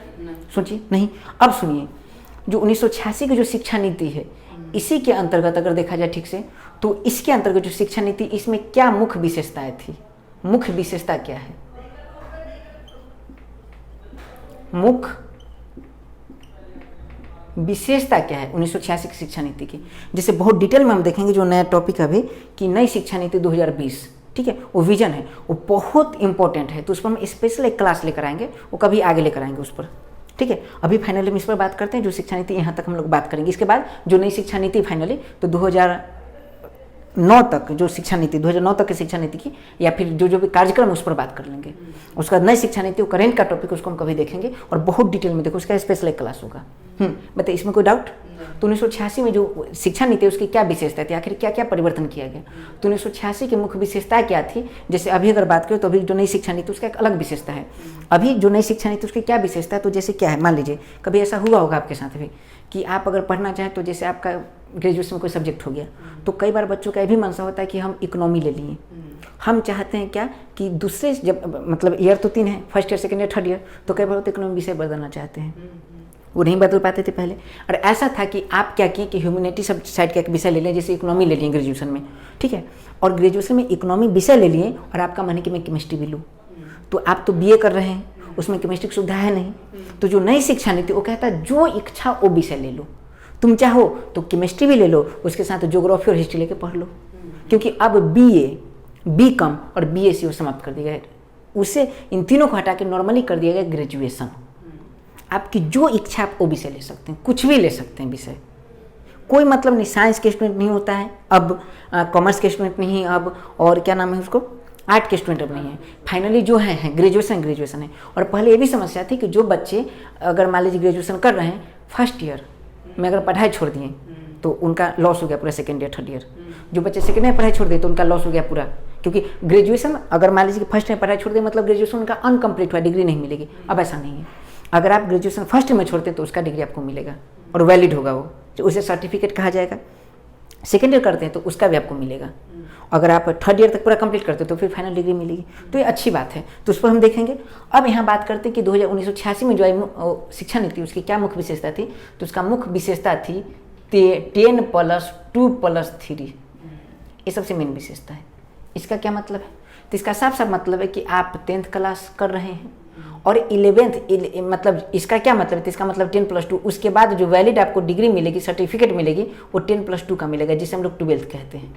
सोचिए। नहीं, अब सुनिए, जो 1986 की जो शिक्षा नीति है, इसी के अंतर्गत अगर देखा जाए ठीक से, तो इसके अंतर्गत जो शिक्षा नीति, इसमें क्या मुख्य विशेषताएं थी, मुख्य विशेषता क्या है, मुख्य विशेषता क्या है 1986 की शिक्षा नीति की। जैसे बहुत डिटेल में हम देखेंगे, जो नया टॉपिक है अभी कि नई शिक्षा नीति 2020, ठीक है, वो विजन है, वो बहुत इंपॉर्टेंट है। तो उस पर हम स्पेशल एक क्लास लेकर आएंगे, वो कभी आगे लेकर आएंगे उस पर, ठीक है। अभी फाइनली हम इस पर बात करते हैं, जो शिक्षा नीति यहाँ तक हम लोग बात करेंगे। इसके बाद जो नई शिक्षा नीति फाइनली, तो 2009 तक जो शिक्षा नीति, 2009 तक की शिक्षा नीति की, या फिर जो भी कार्यक्रम उस पर बात कर लेंगे। उसका नई शिक्षा नीति, वो करेंट का टॉपिक, उसको हम कभी देखेंगे और बहुत डिटेल में देखो, उसका स्पेशल एक क्लास होगा। बताइए, इसमें कोई डाउट। तो 1986 में जो शिक्षा नीति, उसकी क्या विशेषता थी, आखिर क्या क्या परिवर्तन किया गया। तो 1986 की मुख्य विशेषता क्या थी, जैसे अभी अगर बात करें तो अभी जो नई शिक्षा नीति, उसका एक अलग विशेषता है। अभी जो नई शिक्षा नीति, उसकी क्या विशेषता है, तो जैसे क्या है, मान लीजिए कभी ऐसा हुआ होगा आपके साथ भी कि आप अगर पढ़ना चाहें, तो जैसे आपका ग्रेजुएशन में कोई सब्जेक्ट हो गया, तो कई बार बच्चों का ये भी मनसा होता है कि हम इकोनॉमी ले लिए। हम चाहते हैं क्या कि दूसरे, जब मतलब ईयर तो 3 है, first year, second year, third year, तो कई बार तो इकोनॉमी विषय बदलना चाहते हैं, वो नहीं बदल पाते थे पहले। और ऐसा था कि आप क्या किए कि ह्यूमैनिटी सब साइड का एक विषय ले लें, जैसे इकोनॉमी ले लिए ग्रेजुएशन में, ठीक है, और ग्रेजुएशन में इकोनॉमी विषय ले लिए और आपका मन है कि मैं केमिस्ट्री भी लूँ, तो आप तो बीए कर रहे हैं, उसमें केमिस्ट्री की सुविधा है नहीं। तो जो नई शिक्षा नीति, वो कहता है जो इच्छा वो विषय ले लो, तुम चाहो तो केमिस्ट्री भी ले लो, उसके साथ ज्योग्राफी और हिस्ट्री लेके पढ़ लो, क्योंकि अब बीए, बीकॉम और बीएससी वो समाप्त कर दिया गया। उसे इन तीनों को हटा के नॉर्मली कर दिया गया ग्रेजुएशन। आपकी जो इच्छा आप वो विषय ले सकते हैं, कुछ भी ले सकते हैं विषय, कोई मतलब नहीं। साइंस के स्टूडेंट नहीं होता है अब, कॉमर्स के स्टूडेंट नहीं अब, और क्या नाम है उसको, आर्ट के स्टूडेंट अब नहीं है। फाइनली जो है ग्रेजुएशन है। और पहले ये भी समस्या थी कि जो बच्चे अगर मान लीजिए ग्रेजुएशन कर रहे हैं, फर्स्ट ईयर में अगर पढ़ाई छोड़ दिए तो उनका लॉस हो गया पूरा सेकेंड ईयर, थर्ड ईयर। जो बच्चे सेकंड में पढ़ाई छोड़ दे तो उनका लॉस हो गया पूरा, क्योंकि ग्रेजुएशन अगर मान लीजिए कि फर्स्ट में पढ़ाई छोड़ दे मतलब ग्रेजुएशन उनका अनकम्प्लीट हुआ, डिग्री नहीं मिलेगी। अब ऐसा नहीं है, अगर आप ग्रेजुएशन फर्स्ट में छोड़ते तो उसका डिग्री आपको मिलेगा और वैलिड होगा, वो तो उसे सर्टिफिकेट कहा जाएगा। सेकेंड ईयर करते हैं तो उसका भी आपको मिलेगा। अगर आप थर्ड ईयर तक पूरा कंप्लीट करते हो तो फिर फाइनल डिग्री मिलेगी। तो ये अच्छी बात है, तो उस पर हम देखेंगे। अब यहाँ बात करते हैं कि 1986 में जो शिक्षा नीति उसकी क्या मुख्य विशेषता थी। तो उसका मुख्य विशेषता थी 10+2+3, ये सबसे मेन विशेषता है। इसका क्या मतलब है? तो इसका साफ साफ मतलब है कि आप 10th क्लास कर रहे हैं और 11th मतलब इसका क्या मतलब है? तो इसका मतलब 10+2, उसके बाद जो वैलिड आपको डिग्री मिलेगी, सर्टिफिकेट मिलेगी, वो 10+2 का मिलेगा, जिसे हम लोग 12th कहते हैं।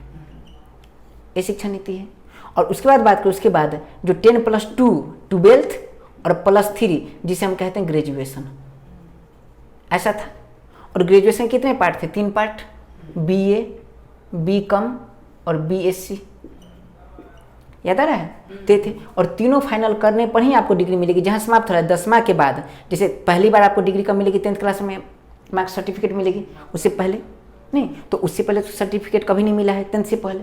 ये शिक्षा नीति है। और उसके बाद बात करें, उसके बाद जो 10+2 12th और +3 जिसे हम कहते हैं ग्रेजुएशन, ऐसा था। और ग्रेजुएशन कितने पार्ट थे? 3 पार्ट, BA, BCom और BSc, याद आ रहा है? थे। और तीनों फाइनल करने पर ही आपको डिग्री मिलेगी। जहाँ समाप्त हो रहा है 10वां के बाद, जैसे पहली बार आपको डिग्री कब मिलेगी? 10th क्लास में मार्क्स सर्टिफिकेट मिलेगी, उससे पहले नहीं। तो उससे पहले तो सर्टिफिकेट कभी नहीं मिला है। 10th से पहले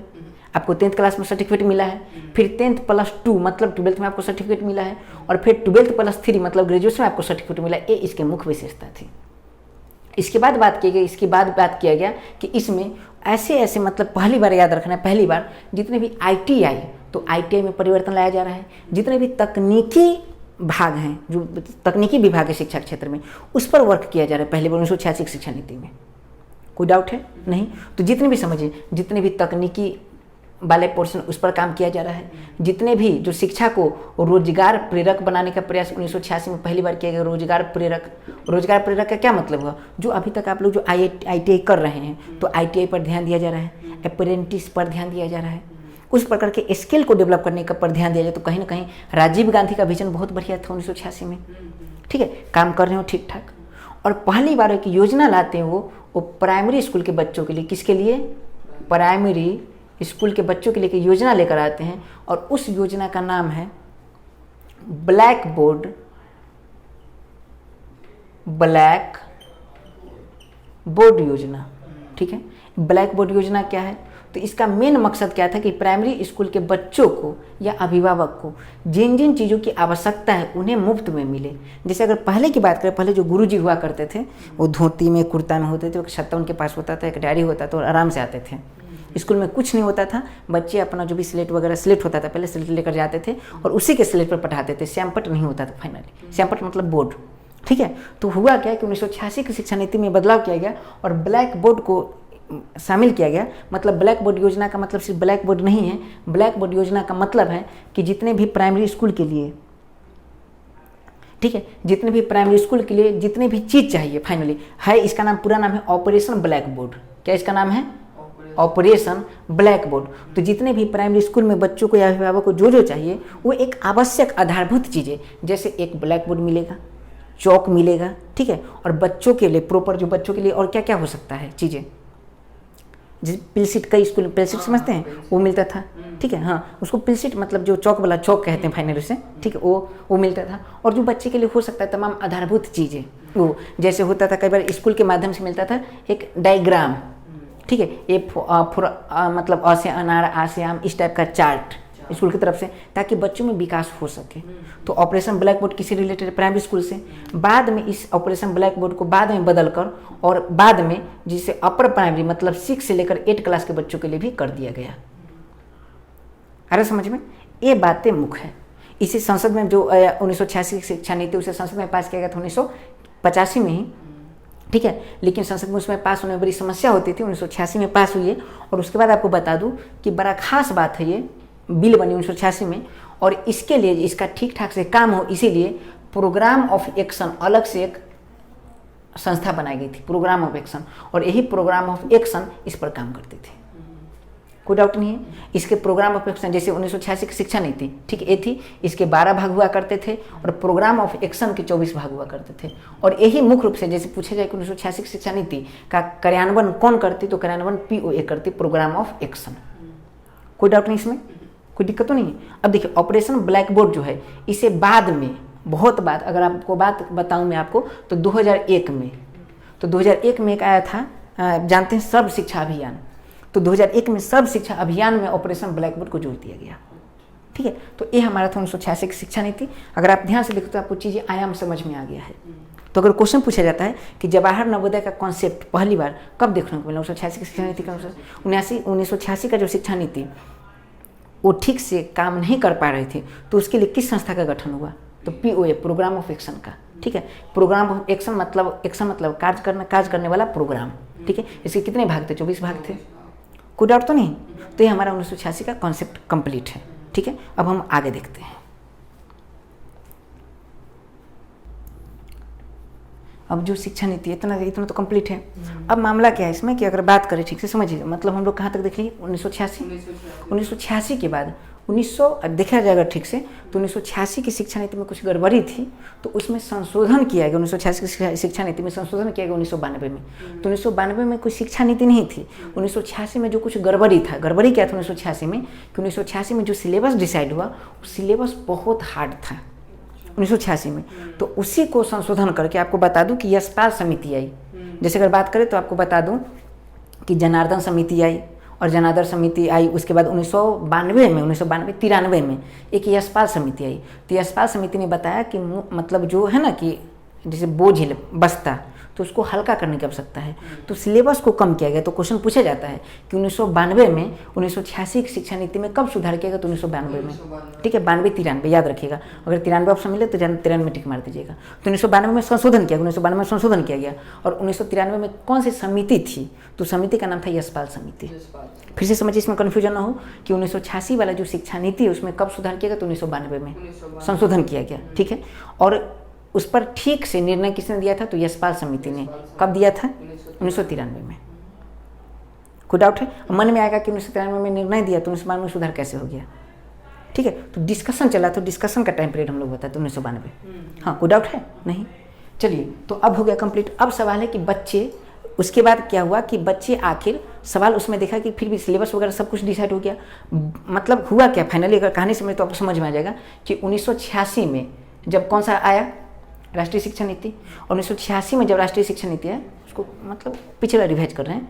आपको 10th क्लास में सर्टिफिकेट मिला है, फिर 10+2 मतलब 12th में आपको सर्टिफिकेट मिला है, और फिर 12+3 मतलब ग्रेजुएशन में आपको सर्टिफिकेट मिला है। ये इसके मुख्य विशेषता थी। इसके बाद बात किया गया कि इसमें ऐसे मतलब पहली बार याद रखना है, पहली बार जितने भी ITI, तो ITI में परिवर्तन लाया जा रहा है। जितने भी तकनीकी भाग हैं, जो तकनीकी विभाग है शिक्षा क्षेत्र में, उस पर वर्क किया जा रहा है पहली बार 1986 शिक्षा नीति में। कोई डाउट है? नहीं। तो जितने भी समझिए, जितने भी तकनीकी वाले पोर्शन उस पर काम किया जा रहा है। जितने भी जो शिक्षा को रोजगार प्रेरक बनाने का प्रयास 1986 में पहली बार किया गया, रोजगार प्रेरक का क्या मतलब हुआ? जो अभी तक आप लोग जो ITI कर रहे हैं, तो ITI पर ध्यान दिया जा रहा है, अप्रेंटिस पर ध्यान दिया जा रहा है, उस प्रकार के स्किल को डेवलप करने का पर ध्यान दिया जाए। तो कहीं ना कहीं राजीव गांधी का विजन बहुत बढ़िया था 1986 में, ठीक है, काम कर रहे हो ठीक ठाक। और पहली बार एक योजना लाते हैं वो प्राइमरी स्कूल के बच्चों के लिए, किसके लिए? प्राइमरी स्कूल के बच्चों के लिए योजना लेकर आते हैं, और उस योजना का नाम है ब्लैक बोर्ड योजना, ठीक है। ब्लैक बोर्ड योजना क्या है? तो इसका मेन मकसद क्या था कि प्राइमरी स्कूल के बच्चों को या अभिभावक को जिन जिन चीज़ों की आवश्यकता है उन्हें मुफ्त में मिले। जैसे अगर पहले की बात करें, पहले जो गुरुजी हुआ करते थे वो धोती में कुर्ता में होते थे, एक छत्ता उनके पास होता था, एक डायरी होता था, और आराम से आते थे। स्कूल में कुछ नहीं होता था, बच्चे अपना जो भी स्लेट होता था, पहले स्लेट लेकर जाते थे और उसी के स्लेट पर पढ़ाते थे। श्यामपट नहीं होता था फाइनली, श्यामपट मतलब बोर्ड, ठीक है। तो हुआ क्या कि 1986 की शिक्षा नीति में बदलाव किया गया और ब्लैक बोर्ड को शामिल किया गया। मतलब ब्लैक बोर्ड योजना का मतलब सिर्फ ब्लैक बोर्ड नहीं है। ब्लैक बोर्ड योजना का मतलब है कि जितने भी प्राइमरी स्कूल के लिए, ठीक है, जितने भी प्राइमरी स्कूल के लिए जितने भी चीज़ चाहिए फाइनली है, इसका नाम पूरा नाम है ऑपरेशन ब्लैक बोर्ड। क्या इसका नाम है? Operation black board. तो जितने भी प्राइमरी स्कूल में बच्चों को या अभिभावक को जो चाहिए वो एक आवश्यक आधारभूत चीज़ें, जैसे एक ब्लैक बोर्ड मिलेगा, चौक मिलेगा, ठीक है, और बच्चों के लिए प्रॉपर जो बच्चों के लिए और क्या क्या हो सकता है चीज़ें, जिस पिलसीट, कई स्कूल में पिलसीट समझते हैं, वो मिलता था, ठीक है, हाँ, उसको पिलसीट मतलब जो चौक वाला चौक कहते हैं फाइनली से, ठीक है, वो मिलता था। और जो बच्चे के लिए हो सकता है तमाम आधारभूत चीज़ें, वो जैसे होता था कई बार स्कूल के माध्यम से मिलता था एक डायग्राम, ठीक है, मतलब अ से अनार, आ से आम, इस टाइप का चार्ट स्कूल की तरफ से, ताकि बच्चों में विकास हो सके। तो ऑपरेशन ब्लैक बोर्ड किसी रिलेटेड प्राइमरी स्कूल से, बाद में इस ऑपरेशन ब्लैक बोर्ड को बाद में बदलकर और बाद में जिसे अपर प्राइमरी मतलब 6 से लेकर 8 क्लास के बच्चों के लिए भी कर दिया गया। अरे समझ में, ये बातें मुख्य है। इसी संसद में जो 1986 की शिक्षा नीति उसे संसद में पास किया गया था 1985 में ही, ठीक है, लेकिन संसद में उसमें पास होने में बड़ी समस्या होती थी। 1986 में पास हुई है। और उसके बाद आपको बता दूं कि बड़ा खास बात है, ये बिल बनी 1986 में, और इसके लिए इसका ठीक ठाक से काम हो इसीलिए प्रोग्राम ऑफ एक्शन अलग से एक संस्था बनाई गई थी, प्रोग्राम ऑफ एक्शन, और यही प्रोग्राम ऑफ एक्शन इस पर काम करते थे। कोई डाउट नहीं है। इसके प्रोग्राम ऑफ एक्शन जैसे 1986 की शिक्षा नीति, ठीक, ये थी, इसके 12 भाग हुआ करते थे और प्रोग्राम ऑफ एक्शन के 24 भाग हुआ करते थे। और यही मुख्य रूप से जैसे पूछा जाए कि 1986 की शिक्षा नीति का कार्यान्वयन कौन करती, तो कार्यान्वयन POA करती, प्रोग्राम ऑफ एक्शन। कोई डाउट नहीं, इसमें कोई दिक्कत तो नहीं है। अब देखिए ऑपरेशन ब्लैक बोर्ड जो है, इसे बाद में बहुत बाद, अगर आपको बात बताऊं मैं आपको, तो 2001 में एक आया था, जानते हैं सर्व शिक्षा अभियान। तो 2001 में सर्व शिक्षा अभियान में ऑपरेशन ब्लैक बोर्ड को जोड़ दिया गया। ठीक है, तो ये हमारा था 1986 की शिक्षा नीति। अगर आप ध्यान से देखो तो आपको चीज़ें आयाम समझ में आ गया है। तो अगर क्वेश्चन पूछा जाता है कि जवाहर नवोदय का कॉन्सेप्ट पहली बार कब देखने को मिला, 1986 की शिक्षा नीति का 1986 का जो शिक्षा नीति वो ठीक से काम नहीं कर पा रही थी, तो उसके लिए किस संस्था का गठन हुआ, तो POA, प्रोग्राम ऑफ एक्शन का। ठीक है, प्रोग्राम ऑफ एक्शन मतलब कार्य करने वाला प्रोग्राम। ठीक है, इसके कितने भाग थे, 24 भाग थे, कोई डाउट तो नहीं। तो ये हमारा 1986 का कॉन्सेप्ट कंप्लीट है। ठीक है, अब हम आगे देखते हैं। अब जो शिक्षा नीति इतना तो कंप्लीट है। अब मामला क्या है इसमें कि अगर बात करें ठीक से समझिए, मतलब हम लोग कहाँ तक देख लिए, 1986 के बाद 1900 देखा जाएगा ठीक से, तो 1986 की शिक्षा नीति में कुछ गड़बड़ी थी, तो उसमें संशोधन किया गया। 1986 की शिक्षा नीति में संशोधन किया गया 1992 में। तो 1992 में कोई शिक्षा नीति नहीं थी। 1986 में जो कुछ गड़बड़ी था, गड़बड़ी क्या था 1986 में, कि 1986 में जो सिलेबस डिसाइड हुआ, वो सिलेबस बहुत हार्ड था 1986 में। तो उसी को संशोधन करके आपको बता दूं कि यशपाल समिति आई। जैसे अगर बात करें तो आपको बता दूं कि जनार्दन समिति आई और जनार्दन समिति आई। उसके बाद 1993 में एक यशपाल समिति आई। तो यशपाल समिति ने बताया कि मतलब जो है ना कि जैसे बोझ बस्ता, तो उसको हल्का करने की आवश्यकता है, तो सिलेबस को कम किया गया। तो क्वेश्चन पूछा जाता है कि 1992 में 1986 की शिक्षा नीति में कब सुधार किया गया, तो 1992 में। ठीक है, 92-93 याद रखिएगा, अगर 93 ऑप्शन मिले तो 93 में टिक मार दीजिएगा। तो 1992 में संशोधन किया, 1992 में संशोधन किया गया। और 1993 में कौन सी समिति थी, तो समिति का नाम था यशपाल समिति। फिर से समझिए, इसमें कन्फ्यूजन ना हो कि 1986 वाला जो शिक्षा नीति है उसमें कब सुधार किया गया, तो 1992 में संशोधन किया गया। ठीक है, और उस पर ठीक से निर्णय किसने दिया था, तो यशपाल समिति ने। कब दिया था, 1993 में। कोई डाउट है, मन में आएगा कि 1993 में निर्णय दिया तो 1992 में सुधार कैसे हो गया। ठीक है, तो डिस्कशन चला, तो डिस्कशन का टाइम पीरियड हम लोग बताते 1992। हाँ, कोई डाउट है नहीं। चलिए, तो अब हो गया कंप्लीट। अब सवाल है कि बच्चे, उसके बाद क्या हुआ कि बच्चे आखिर सवाल उसमें देखा कि फिर भी सिलेबस वगैरह सब कुछ डिसाइड हो गया। मतलब हुआ क्या फाइनली, अगर कहानी समझ तो आपको समझ में आ जाएगा कि 1986 में जब कौन सा आया, राष्ट्रीय शिक्षा नीति। और 1986 में जब राष्ट्रीय शिक्षा नीति है, उसको मतलब पिछला रिवाइज कर रहे हैं,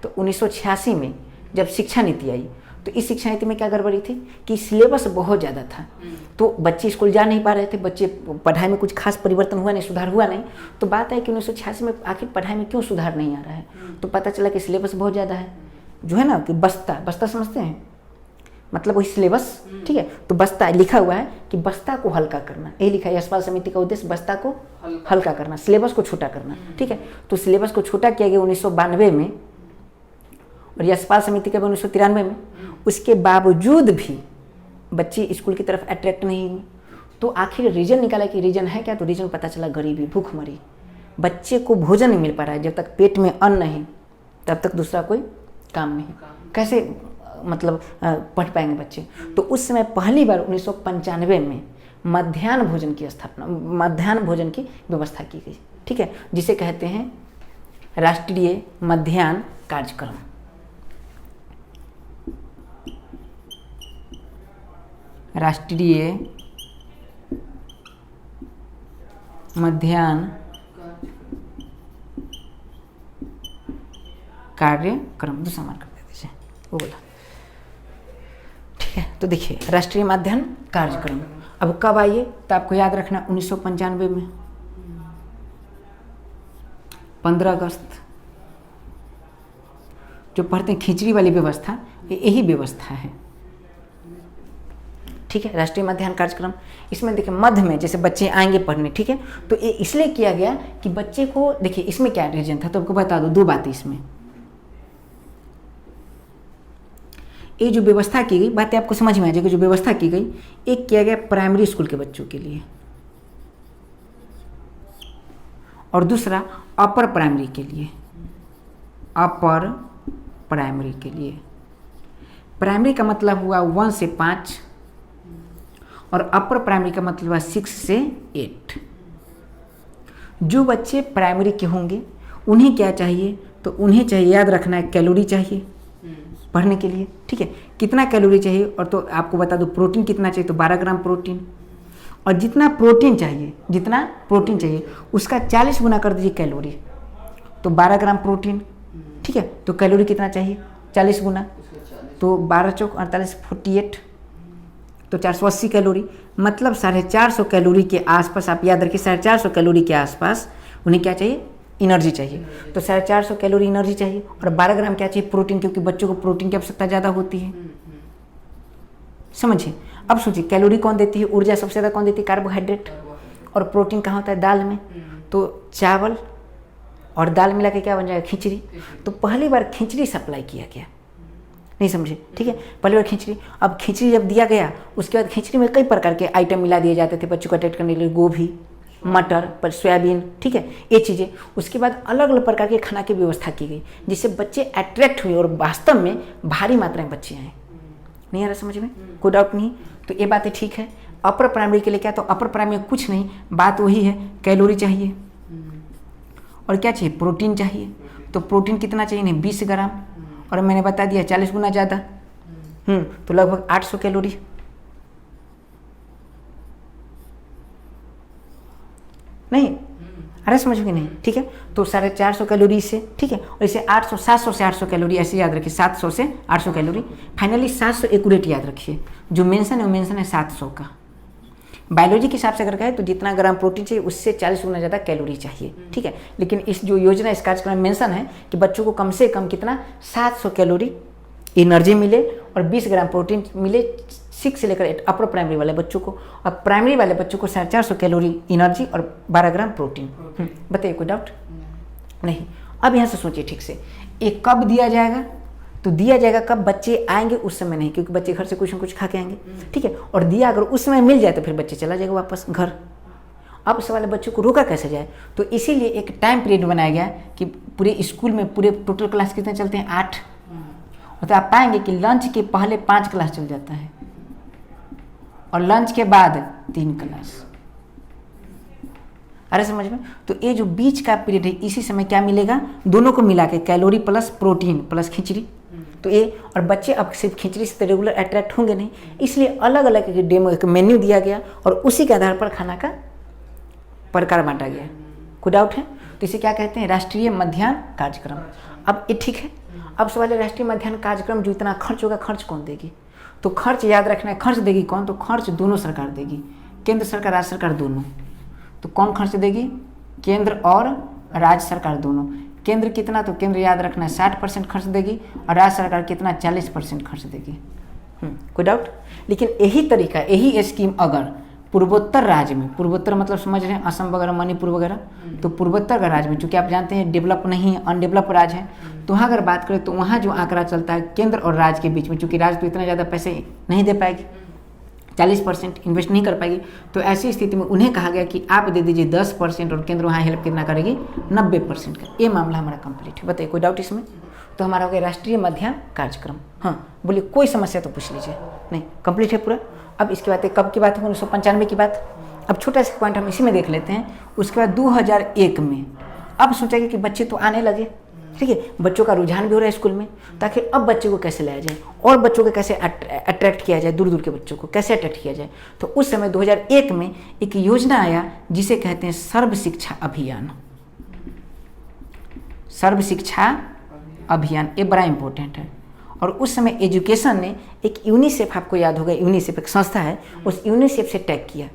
तो 1986 में जब शिक्षा नीति आई, तो इस शिक्षा नीति में क्या गड़बड़ी थी कि सिलेबस बहुत ज़्यादा था, तो बच्चे स्कूल जा नहीं पा रहे थे, बच्चे पढ़ाई में कुछ खास परिवर्तन हुआ नहीं, सुधार हुआ नहीं। तो बात है कि 1986 में आखिर पढ़ाई में क्यों सुधार नहीं आ रहा है, तो पता चला कि सिलेबस बहुत ज़्यादा है। जो है ना कि बस्ता समझते हैं, मतलब वही सिलेबस। ठीक है, तो बस्ता लिखा हुआ है कि बस्ता को हल्का करना, यही लिखा है यशपाल समिति का उद्देश्य, बस्ता को हल्का करना, सिलेबस को छोटा करना। ठीक है, तो सिलेबस को छोटा किया गया 1992 में और यशपाल समिति का 1993 में। उसके बावजूद भी बच्चे स्कूल की तरफ अट्रैक्ट नहीं हुए। तो आखिर रीजन निकाला कि रीजन है क्या, तो रीजन पता चला गरीबी, भूखमरी। बच्चे को भोजन नहीं मिल पा रहा है, जब तक पेट में अन्न नहीं तब तक दूसरा कोई काम नहीं। कैसे मतलब पढ़ पाएंगे बच्चे। तो उस समय पहली बार 1995 में मध्याह्न भोजन की व्यवस्था की गई। ठीक है, जिसे कहते हैं राष्ट्रीय मध्याह्न कार्यक्रम। राष्ट्रीय मध्याह्न कार्यक्रम, दूसरा मार्क कर दीजिए, वो बोला। ठीक है, तो देखिए राष्ट्रीय मध्याह्न कार्यक्रम अब कब आइए, तो आपको याद रखना 1995 में 15 अगस्त। जो पढ़ते हैं खिचड़ी वाली व्यवस्था, यही व्यवस्था है। ठीक है, राष्ट्रीय मध्याह्न कार्यक्रम। इसमें देखिए मध्य में जैसे बच्चे आएंगे पढ़ने, ठीक है, तो ये इसलिए किया गया कि बच्चे को, देखिए इसमें क्या रीजन था, तो आपको बता दो दो बातें इसमें। ये जो व्यवस्था की गई, बातें आपको समझ में आ जाएगी। जो व्यवस्था की गई, एक किया गया प्राइमरी स्कूल के बच्चों के लिए और दूसरा अपर प्राइमरी के लिए। अपर प्राइमरी के लिए, प्राइमरी का मतलब हुआ 1 से 5 और अपर प्राइमरी का मतलब हुआ 6 से 8। जो बच्चे प्राइमरी के होंगे उन्हें क्या चाहिए, तो उन्हें चाहिए, याद रखना है, कैलोरी चाहिए पढ़ने के लिए। ठीक है, कितना कैलोरी चाहिए, और तो आपको बता दो प्रोटीन कितना चाहिए, तो 12 ग्राम प्रोटीन। और जितना प्रोटीन चाहिए उसका 40 गुना कर दीजिए कैलोरी, तो 12 ग्राम प्रोटीन। ठीक है, तो कैलोरी कितना चाहिए, 40 गुना, तो 12 चौक 48, 48, तो 480 कैलोरी। मतलब 450 कैलोरी के आसपास आप याद रखिए, 450 कैलोरी के आसपास उन्हें क्या चाहिए, एनर्जी चाहिए। तो 450 कैलोरी एनर्जी चाहिए और 12 ग्राम क्या चाहिए, प्रोटीन, क्योंकि बच्चों को प्रोटीन की आवश्यकता ज़्यादा होती है। समझिए। अब सोचिए कैलोरी कौन देती है, ऊर्जा सबसे ज़्यादा कौन देती है, कार्बोहाइड्रेट, और प्रोटीन कहाँ होता है, दाल में। तो चावल और दाल मिला के क्या बन जाएगा, खिचड़ी। तो पहली बार खिचड़ी सप्लाई किया गया, नहीं समझे, ठीक है, पहली बार खिचड़ी। अब खिचड़ी जब दिया गया, उसके बाद खिचड़ी में कई प्रकार के आइटम मिला दिए जाते थे बच्चों को अट्रैक्ट करने के लिए, गोभी, मटर, पर सोयाबीन, ठीक है, ये चीज़ें। उसके बाद अलग अलग प्रकार के खाना की व्यवस्था की गई, जिससे बच्चे अट्रैक्ट हुए और वास्तव में भारी मात्रा में बच्चे आए। नहीं आ रहा समझ में, कोई डाउट नहीं। तो ये बातें ठीक है। अपर प्राइमरी के लिए क्या, तो अपर प्राइमरी में कुछ नहीं, बात वही है, कैलोरी चाहिए और क्या चाहिए, प्रोटीन चाहिए। तो प्रोटीन कितना चाहिए, नहीं 20 ग्राम, और मैंने बता दिया 40 गुना ज़्यादा, तो लगभग 800 कैलोरी। नहीं, अरे समझ में नहीं, ठीक है। तो 450 कैलोरी से, ठीक है, और इसे 800, 700 से 800 कैलोरी ऐसे याद रखिए, 700 से 800 कैलोरी। फाइनली 700 एक्यूरेट याद रखिए, जो मेंशन है वो मेंशन है 700 का। बायोलॉजी के हिसाब से अगर कहे तो जितना ग्राम प्रोटीन चाहिए उससे 40 गुना ज़्यादा कैलोरी चाहिए, ठीक है। लेकिन इस जो योजना, इस कार्यक्रम में मेंशन है कि बच्चों को कम से कम कितना, 700 कैलोरी एनर्जी मिले और 20 ग्राम प्रोटीन मिले, 6 से लेकर 8 अपर प्राइमरी वाले बच्चों को। और प्राइमरी वाले बच्चों को 450 कैलोरी एनर्जी और 12 ग्राम प्रोटीन। बताइए, कोई डाउट नहीं। अब यहाँ से सोचिए ठीक से, ये कब दिया जाएगा, तो दिया जाएगा कब, बच्चे आएंगे उस समय नहीं, क्योंकि बच्चे घर से कुछ न कुछ खा के आएंगे, ठीक है। और दिया अगर उस समय मिल जाए तो फिर बच्चे चला जाएगा वापस घर। अब इस वाले बच्चों को रोका कैसे जाए, तो इसीलिए एक टाइम पीरियड बनाया गया कि पूरे स्कूल में पूरे टोटल क्लास कितने चलते हैं, 8। तो आप पाएंगे कि लंच के पहले 5 क्लास चल जाता है और लंच के बाद 3 क्लास। अरे समझ में। तो ये जो बीच का पीरियड है, इसी समय क्या मिलेगा, दोनों को मिला के कैलोरी प्लस प्रोटीन प्लस खिचड़ी। तो ये, और बच्चे अब सिर्फ खिचड़ी से रेगुलर अट्रैक्ट होंगे नहीं, इसलिए अलग अलग डेमो एक मेन्यू दिया गया और उसी के आधार पर खाना का प्रकार बांटा गया। कोई डाउट है, तो इसे क्या कहते हैं, राष्ट्रीय मध्याह्न कार्यक्रम। अब ये ठीक है। अब सवाल है, राष्ट्रीय मध्याह्न कार्यक्रम जो इतना खर्च होगा, खर्च कौन देगी, तो खर्च याद रखना है, खर्च देगी कौन, तो खर्च दोनों सरकार देगी, केंद्र सरकार राज्य सरकार दोनों। तो कौन खर्च देगी, केंद्र और राज्य सरकार दोनों। केंद्र कितना, तो केंद्र याद रखना है 60% खर्च देगी और राज्य सरकार कितना, 40% खर्च देगी। कोई डाउट। लेकिन यही तरीका, यही स्कीम अगर पूर्वोत्तर राज्य में, पूर्वोत्तर मतलब समझ रहे हैं असम वगैरह, मणिपुर वगैरह, तो पूर्वोत्तर का राज्य में, चूँकि आप जानते हैं डेवलप नहीं है, अनडेवलप राज्य है, तो वहाँ अगर बात करें तो वहाँ जो आंकड़ा चलता है केंद्र और राज्य के बीच में, चूँकि राज्य तो इतना ज़्यादा पैसे नहीं दे पाएगी, 40% इन्वेस्ट नहीं कर पाएगी, तो ऐसी स्थिति में उन्हें कहा गया कि आप दे दीजिए 10% और केंद्र वहाँ हेल्प कितना करेगी, 90% का। ये मामला हमारा कंप्लीट है। बताइए, कोई डाउट इसमें। तो हमारा हो गया राष्ट्रीय मध्याह्न कार्यक्रम। हाँ बोलिए, कोई समस्या तो पूछ लीजिए। नहीं, कंप्लीट है पूरा। अब इसके बाद कब की बात है, 1995 की बात। अब छोटा सा पॉइंट हम इसी में देख लेते हैं। उसके बाद 2001 में अब सोचा गया कि बच्चे तो आने लगे, ठीक है, बच्चों का रुझान भी हो रहा है स्कूल में, ताकि अब बच्चे को कैसे लाया जाए और बच्चों को कैसे अट्रैक्ट किया जाए, दूर दूर के बच्चों को कैसे अट्रैक्ट किया जाए। तो उस समय 2001 में एक योजना आया जिसे कहते हैं सर्व शिक्षा अभियान। सर्व शिक्षा अभियान, ये बड़ा इंपॉर्टेंट है। और उस समय एजुकेशन ने एक यूनिसेफ, आपको याद होगा यूनिसेफ एक संस्था है, उस यूनिसेफ से टैग किया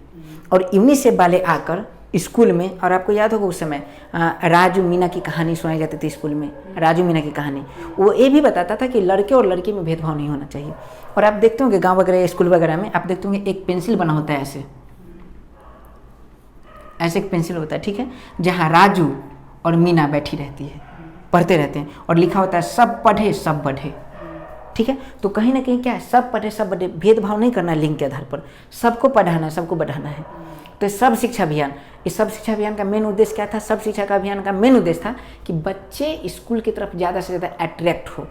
और यूनिसेफ वाले आकर स्कूल में, और आपको याद होगा उस समय राजू मीना की कहानी सुनाई जाती थी स्कूल में, राजू मीना की कहानी। वो ये भी बताता था कि लड़के और लड़की में भेदभाव नहीं होना चाहिए। और आप देखते होंगे गांव वगैरह स्कूल वगैरह में आप देखते होंगे एक पेंसिल बना होता है, ऐसे एक पेंसिल होता है, ठीक है, जहाँ राजू और मीना बैठी रहती है, पढ़ते रहते हैं और लिखा होता है सब पढ़े सब बढ़े, ठीक है। तो कहीं ना कहीं क्या है, सब पढ़े सब बढ़े, भेदभाव नहीं करना है लिंग के आधार पर, सबको पढ़ाना है, सबको बढ़ाना है। तो सब शिक्षा अभियान, इस सब शिक्षा अभियान का मेन उद्देश्य क्या था, सब शिक्षा का अभियान का मेन उद्देश्य था कि बच्चे स्कूल की तरफ ज़्यादा से ज़्यादा अट्रैक्ट हो।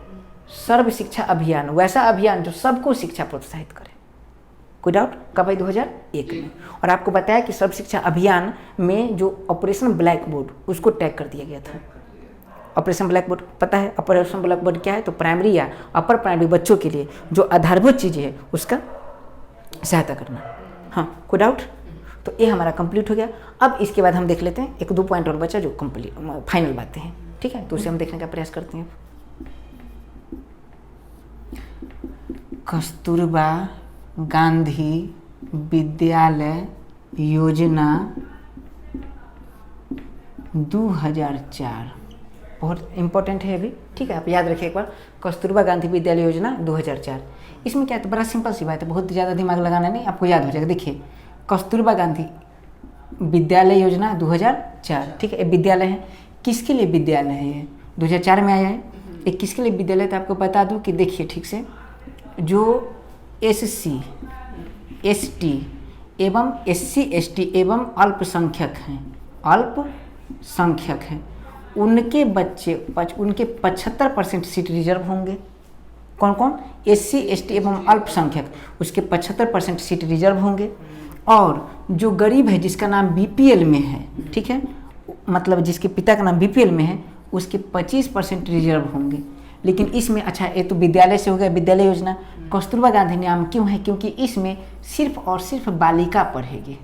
सर्व शिक्षा अभियान, वैसा अभियान जो सबको शिक्षा प्रोत्साहित करे। कोई डाउट। कब भाई, 2001 में। और आपको बताया कि सर्व शिक्षा अभियान में जो ऑपरेशन ब्लैक बोर्ड, उसको टैग कर दिया गया था। ऑपरेशन ब्लैक बोर्ड पता है, ऑपरेशन ब्लैक बोर्ड क्या है, तो प्राइमरी या अपर प्राइमरी बच्चों के लिए जो आधारभूत चीज़ें है उसका सहायता करना। हाँ, कोई डाउट। तो ये हमारा कंप्लीट हो गया। अब इसके बाद हम देख लेते हैं 1-2 पॉइंट और बचा जो कंप्लीट फाइनल बातें हैं, ठीक है, तो उसे हम देखने का प्रयास करते हैं। कस्तूरबा गांधी विद्यालय योजना 2004, बहुत इम्पोर्टेंट है अभी, ठीक है। आप याद रखिए एक बार, कस्तूरबा गांधी विद्यालय योजना 2004। इसमें क्या है, तो बड़ा सिंपल सी बात है, बहुत ज़्यादा दिमाग लगाना नहीं, आपको याद हो जाएगा। देखिए, कस्तूरबा गांधी विद्यालय योजना 2004, ठीक है। विद्यालय है, किसके लिए विद्यालय है ये, 2004 में आया है। ये किसके लिए विद्यालय, तो आपको बता दूं कि देखिए ठीक से, जो SC ST एवं SC ST एवं अल्पसंख्यक हैं, उनके बच्चे उनके 75% सीट रिजर्व होंगे। कौन कौन, SC ST एवं अल्पसंख्यक, उसके 75% सीट रिजर्व होंगे। और जो गरीब है, जिसका नाम BPL में है, ठीक है, मतलब जिसके पिता का नाम BPL में है, उसके 25% रिजर्व होंगे। लेकिन इसमें, अच्छा ये तो विद्यालय से हो गया, विद्यालय योजना। कस्तूरबा गांधी नाम क्यों है, क्योंकि इसमें सिर्फ और सिर्फ बालिका पढ़ेगी।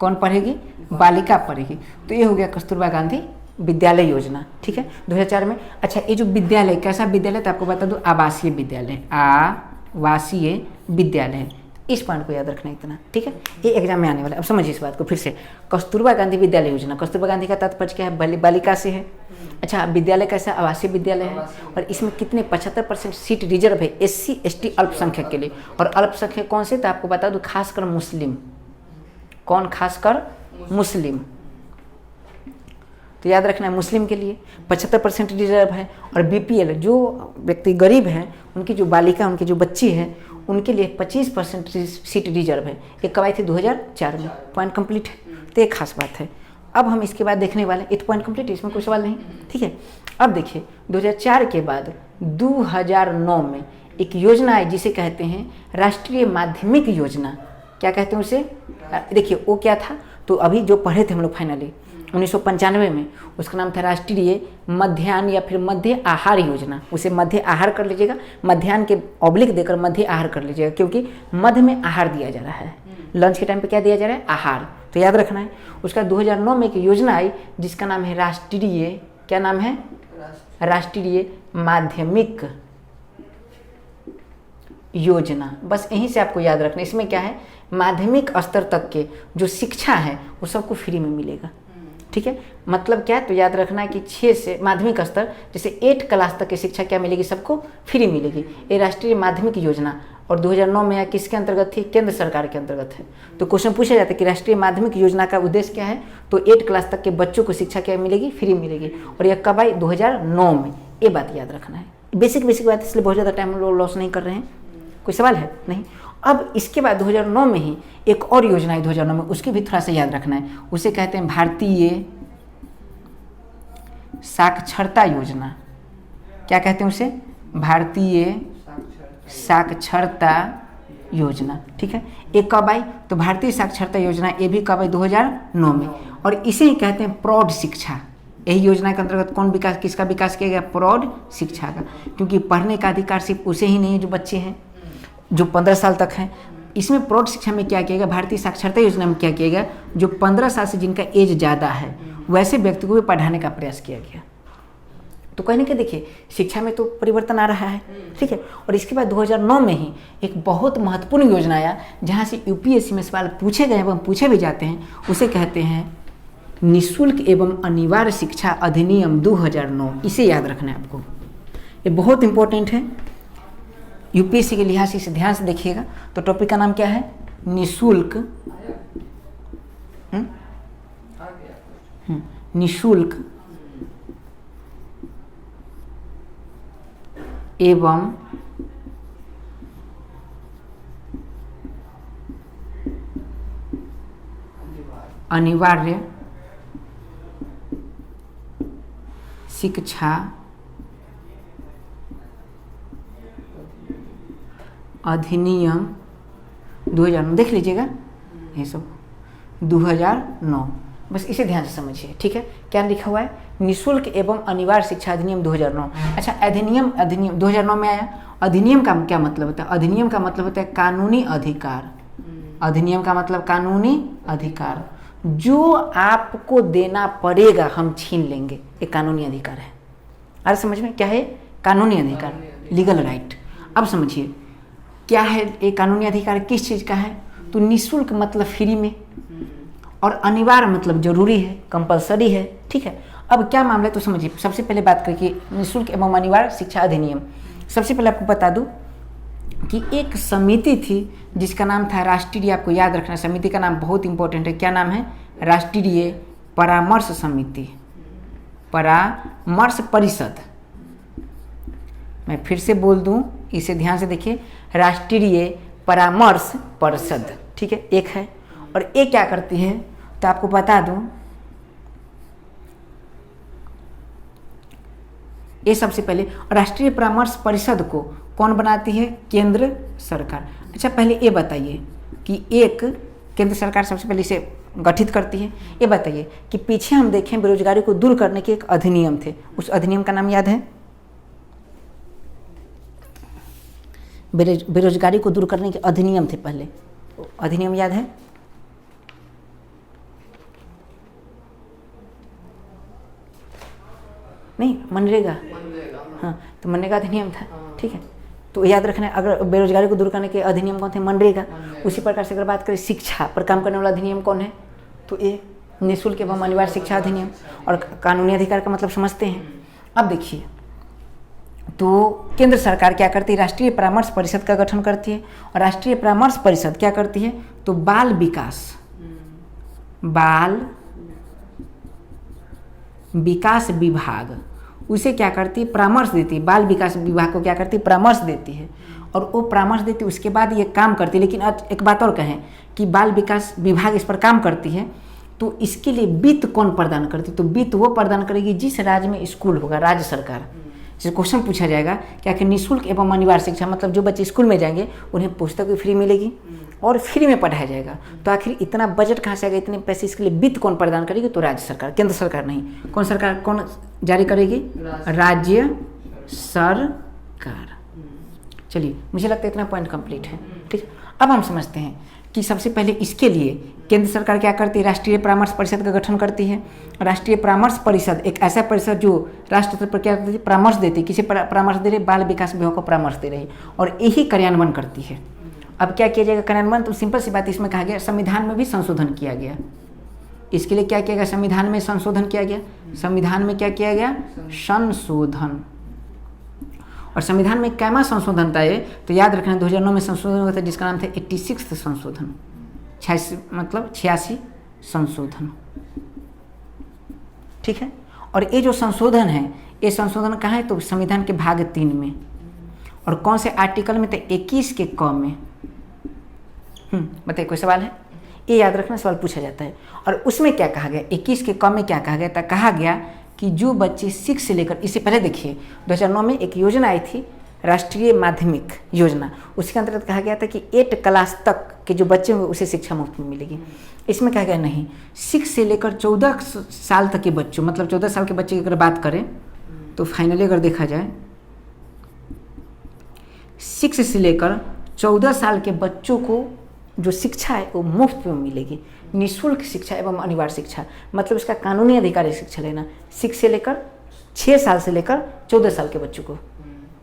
कौन पढ़ेगी, बालिका पढ़ेगी। तो ये हो गया कस्तूरबा गांधी विद्यालय योजना, ठीक है, 2004 में। अच्छा, ये जो विद्यालय, कैसा विद्यालय, तो आपको बता दूं, आवासीय विद्यालय, आवासीय विद्यालय। इस पॉइंट को याद रखना इतना, ठीक है, ये एग्जाम में आने वाला है। अब समझिए इस बात को फिर से, कस्तूरबा गांधी विद्यालय योजना, कस्तूरबा गांधी का तात्पर्य क्या है, बालिका से है। अच्छा, विद्यालय कैसा, आवासीय विद्यालय है, और इसमें कितने 75% सीट रिजर्व है SC ST अल्पसंख्यक के लिए। और अल्पसंख्यक कौन से, तो आपको बता दूं, खासकर मुस्लिम। कौन, खासकर मुस्लिम। तो याद रखना है, मुस्लिम के लिए 75% रिजर्व है। और BPL, जो व्यक्ति गरीब है, उनकी जो बालिका, उनकी जो बच्ची है, उनके लिए 25% सीट रिजर्व है। ये कब आई थी, 2004 में। पॉइंट कंप्लीट है, तो ये खास बात है। अब हम इसके बाद देखने वाले, ये तो पॉइंट कंप्लीट है, इसमें कोई सवाल नहीं, ठीक है। अब देखिए, 2004 के बाद 2009 में एक योजना है जिसे कहते हैं राष्ट्रीय माध्यमिक योजना। क्या कहते हैं उसे, देखिए वो क्या था, तो अभी जो पढ़े थे हम लोग फाइनली 1995 में, उसका नाम था राष्ट्रीय मध्याह्न या फिर मध्य आहार योजना। उसे मध्य आहार कर लीजिएगा, मध्याह्न के ऑब्लिक देकर मध्य आहार कर लीजिएगा, क्योंकि मध्य में आहार दिया जा रहा है, लंच के टाइम पे क्या दिया जा रहा है, आहार। तो याद रखना है। उसका 2009 में एक योजना आई जिसका नाम है राष्ट्रीय, क्या नाम है, राष्ट्रीय माध्यमिक योजना। बस यहीं से आपको याद रखना। इसमें क्या है, माध्यमिक स्तर तक के जो शिक्षा है वो सबको फ्री में मिलेगा, ठीक है। मतलब क्या है, तो याद रखना है कि 6 से माध्यमिक स्तर, जैसे 8 क्लास तक की शिक्षा क्या मिलेगी, सबको फ्री मिलेगी। ये राष्ट्रीय माध्यमिक योजना और 2009 में किसके अंतर्गत थी, केंद्र सरकार के अंतर्गत है। तो क्वेश्चन पूछा जाता है कि राष्ट्रीय माध्यमिक योजना का उद्देश्य क्या है, तो 8 क्लास तक के बच्चों को शिक्षा क्या मिलेगी, फ्री मिलेगी। और यह कब आई, 2009 में। ये बात याद रखना है, बेसिक बात, इसलिए बहुत ज़्यादा टाइम हम लोग लॉस नहीं कर रहे हैं। कोई सवाल है, नहीं। अब इसके बाद 2009 में ही एक और योजना है 2009 में, उसकी भी थोड़ा सा याद रखना है। उसे कहते हैं भारतीय साक्षरता योजना। क्या कहते हैं उसे, भारतीय साक्षरता योजना, ठीक है। एक कब आई, तो भारतीय साक्षरता योजना, ये भी कब आई, 2009 में। और इसे ही कहते हैं प्रौढ़ शिक्षा। यही योजना के अंतर्गत कौन विकास, किसका विकास किया गया, प्रौढ़ शिक्षा का। क्योंकि पढ़ने का अधिकार सिर्फ उसे ही नहीं है जो बच्चे हैं, जो 15 साल तक हैं। इसमें प्रौढ़ शिक्षा में क्या किया गया, भारतीय साक्षरता योजना में क्या किया गया, जो 15 साल से जिनका एज ज़्यादा है वैसे व्यक्ति को भी पढ़ाने का प्रयास किया गया। तो कहने के देखिए, शिक्षा में तो परिवर्तन आ रहा है, ठीक है। और इसके बाद 2009 में ही एक बहुत महत्वपूर्ण योजना आया जहाँ से UPSC में सवाल पूछे गए एवं पूछे भी जाते हैं। उसे कहते हैं निःशुल्क एवं अनिवार्य शिक्षा अधिनियम 2009। इसे याद रखना है आपको, ये बहुत इंपॉर्टेंट है UPSC के लिहाज से। इसे ध्यान से देखिएगा। तो टॉपिक का नाम क्या है, निःशुल्क निःशुल्क एवं अनिवार्य शिक्षा अधिनियम 2009। देख लीजिएगा ये सब 2009, बस इसे ध्यान से समझिए, ठीक है। क्या लिखा हुआ है, निःशुल्क एवं अनिवार्य शिक्षा अधिनियम 2009। अच्छा, अधिनियम 2009 में आया। अधिनियम का क्या मतलब होता है, अधिनियम का मतलब होता है कानूनी अधिकार। अधिनियम का मतलब कानूनी अधिकार, जो आपको देना पड़ेगा हम छीन लेंगे, ये कानूनी अधिकार है। अरे समझ में क्या है, कानूनी अधिकार, लीगल राइट। अब समझिए क्या है ये कानूनी अधिकार किस चीज़ का है, तो निःशुल्क मतलब फ्री में, और अनिवार्य मतलब जरूरी है, कंपलसरी है, ठीक है। अब क्या मामला है तो समझिए, सबसे पहले बात करके निःशुल्क एवं अनिवार्य शिक्षा अधिनियम। सबसे पहले आपको बता दूं कि एक समिति थी जिसका नाम था राष्ट्रीय, आपको याद रखना समिति का नाम बहुत इंपॉर्टेंट है, क्या नाम है, राष्ट्रीय परामर्श समिति, परामर्श परिषद। मैं फिर से बोल दूं, इसे ध्यान से देखिए, राष्ट्रीय परामर्श परिषद, ठीक है, एक है। और ये क्या करती है तो आपको बता दूं, ये सबसे पहले राष्ट्रीय परामर्श परिषद को कौन बनाती है, केंद्र सरकार। अच्छा पहले ये बताइए कि एक केंद्र सरकार सबसे पहले इसे गठित करती है। ये बताइए कि पीछे हम देखें बेरोजगारी को दूर करने के एक अधिनियम थे, उस अधिनियम का नाम याद है, बेरोजगारी को दूर करने के अधिनियम थे पहले, अधिनियम याद है, नहीं मनरेगा, हाँ तो मनरेगा अधिनियम था, ठीक है। तो याद रखना, अगर बेरोजगारी को दूर करने के अधिनियम कौन थे, मनरेगा। उसी प्रकार से अगर बात करें शिक्षा पर काम करने वाला अधिनियम कौन है, तो ये निःशुल्क एवं अनिवार्य शिक्षा अधिनियम। और कानूनी अधिकार का मतलब समझते हैं। अब देखिए तो केंद्र सरकार क्या करती है, राष्ट्रीय परामर्श परिषद का गठन करती है, और राष्ट्रीय परामर्श परिषद क्या करती है, तो बाल विकास विभाग उसे क्या करती है, परामर्श देती है, बाल विकास विभाग को क्या करती है, परामर्श देती है, और वो परामर्श देती है, उसके बाद ये काम करती है। लेकिन आज एक बात और कहें कि बाल विकास विभाग इस पर काम करती है, तो इसके लिए वित्त कौन प्रदान करती है, तो वित्त वो प्रदान करेगी जिस राज्य में स्कूल होगा, राज्य सरकार। जैसे क्वेश्चन पूछा जाएगा कि आखिर निःशुल्क एवं अनिवार्य शिक्षा मतलब जो बच्चे स्कूल में जाएंगे उन्हें पुस्तक भी फ्री मिलेगी और फ्री में पढ़ाया जाएगा, तो आखिर इतना बजट कहाँ से आएगा, इतने पैसे इसके लिए वित्त कौन प्रदान करेगी, तो राज्य सरकार, केंद्र सरकार नहीं। कौन सरकार कौन जारी करेगी, राज्य सरकार। चलिए मुझे लगता है इतना पॉइंट कंप्लीट है, ठीक। अब हम समझते हैं कि सबसे पहले इसके लिए केंद्र सरकार क्या करती है, राष्ट्रीय परामर्श परिषद का गठन करती है। राष्ट्रीय परामर्श परिषद एक ऐसा परिषद जो राष्ट्र स्तर पर क्या करती है, परामर्श देती है। किसे परामर्श दे रही है, बाल विकास विभाग को परामर्श दे रही है, और यही कार्यान्वयन करती है। अब क्या किया जाएगा कार्यान्वयन, तो सिंपल सी बात, इसमें कहा गया संविधान में भी संशोधन किया गया। इसके लिए क्या किया गया, संविधान में संशोधन किया गया। संविधान में क्या किया गया, संशोधन। और संविधान में कैमा संशोधन था ये, तो याद रखना 2009 में संशोधन हुआ था जिसका नाम था 86 संशोधन, 86 संशोधन, ठीक है। और ये जो संशोधन है, ये संशोधन कहाँ है, तो संविधान के भाग 3 में, और कौन से आर्टिकल में, तो 21 के क में। बताइए कोई सवाल है, ये याद रखना, सवाल पूछा जाता है। और उसमें क्या कहा गया, 21 के क में क्या कहा गया था, कहा गया कि जो बच्चे 6 से लेकर, इससे पहले देखिए 2009 में एक योजना आई थी, राष्ट्रीय माध्यमिक योजना, उसके अंतर्गत कहा गया था कि 8 क्लास तक के जो बच्चे होंगे उसे शिक्षा मुफ्त में मिलेगी। इसमें कहा गया नहीं, 6 से लेकर 14 साल तक के बच्चों, मतलब 14 साल के बच्चे की अगर बात करें तो फाइनली अगर देखा जाए 6 से लेकर 14 साल के बच्चों को जो शिक्षा है वो मुफ्त में मिलेगी, निःशुल्क शिक्षा एवं अनिवार्य शिक्षा, मतलब इसका कानूनी अधिकार है शिक्षा लेना। 6 से लेकर 6 साल से लेकर 14 साल के बच्चों को।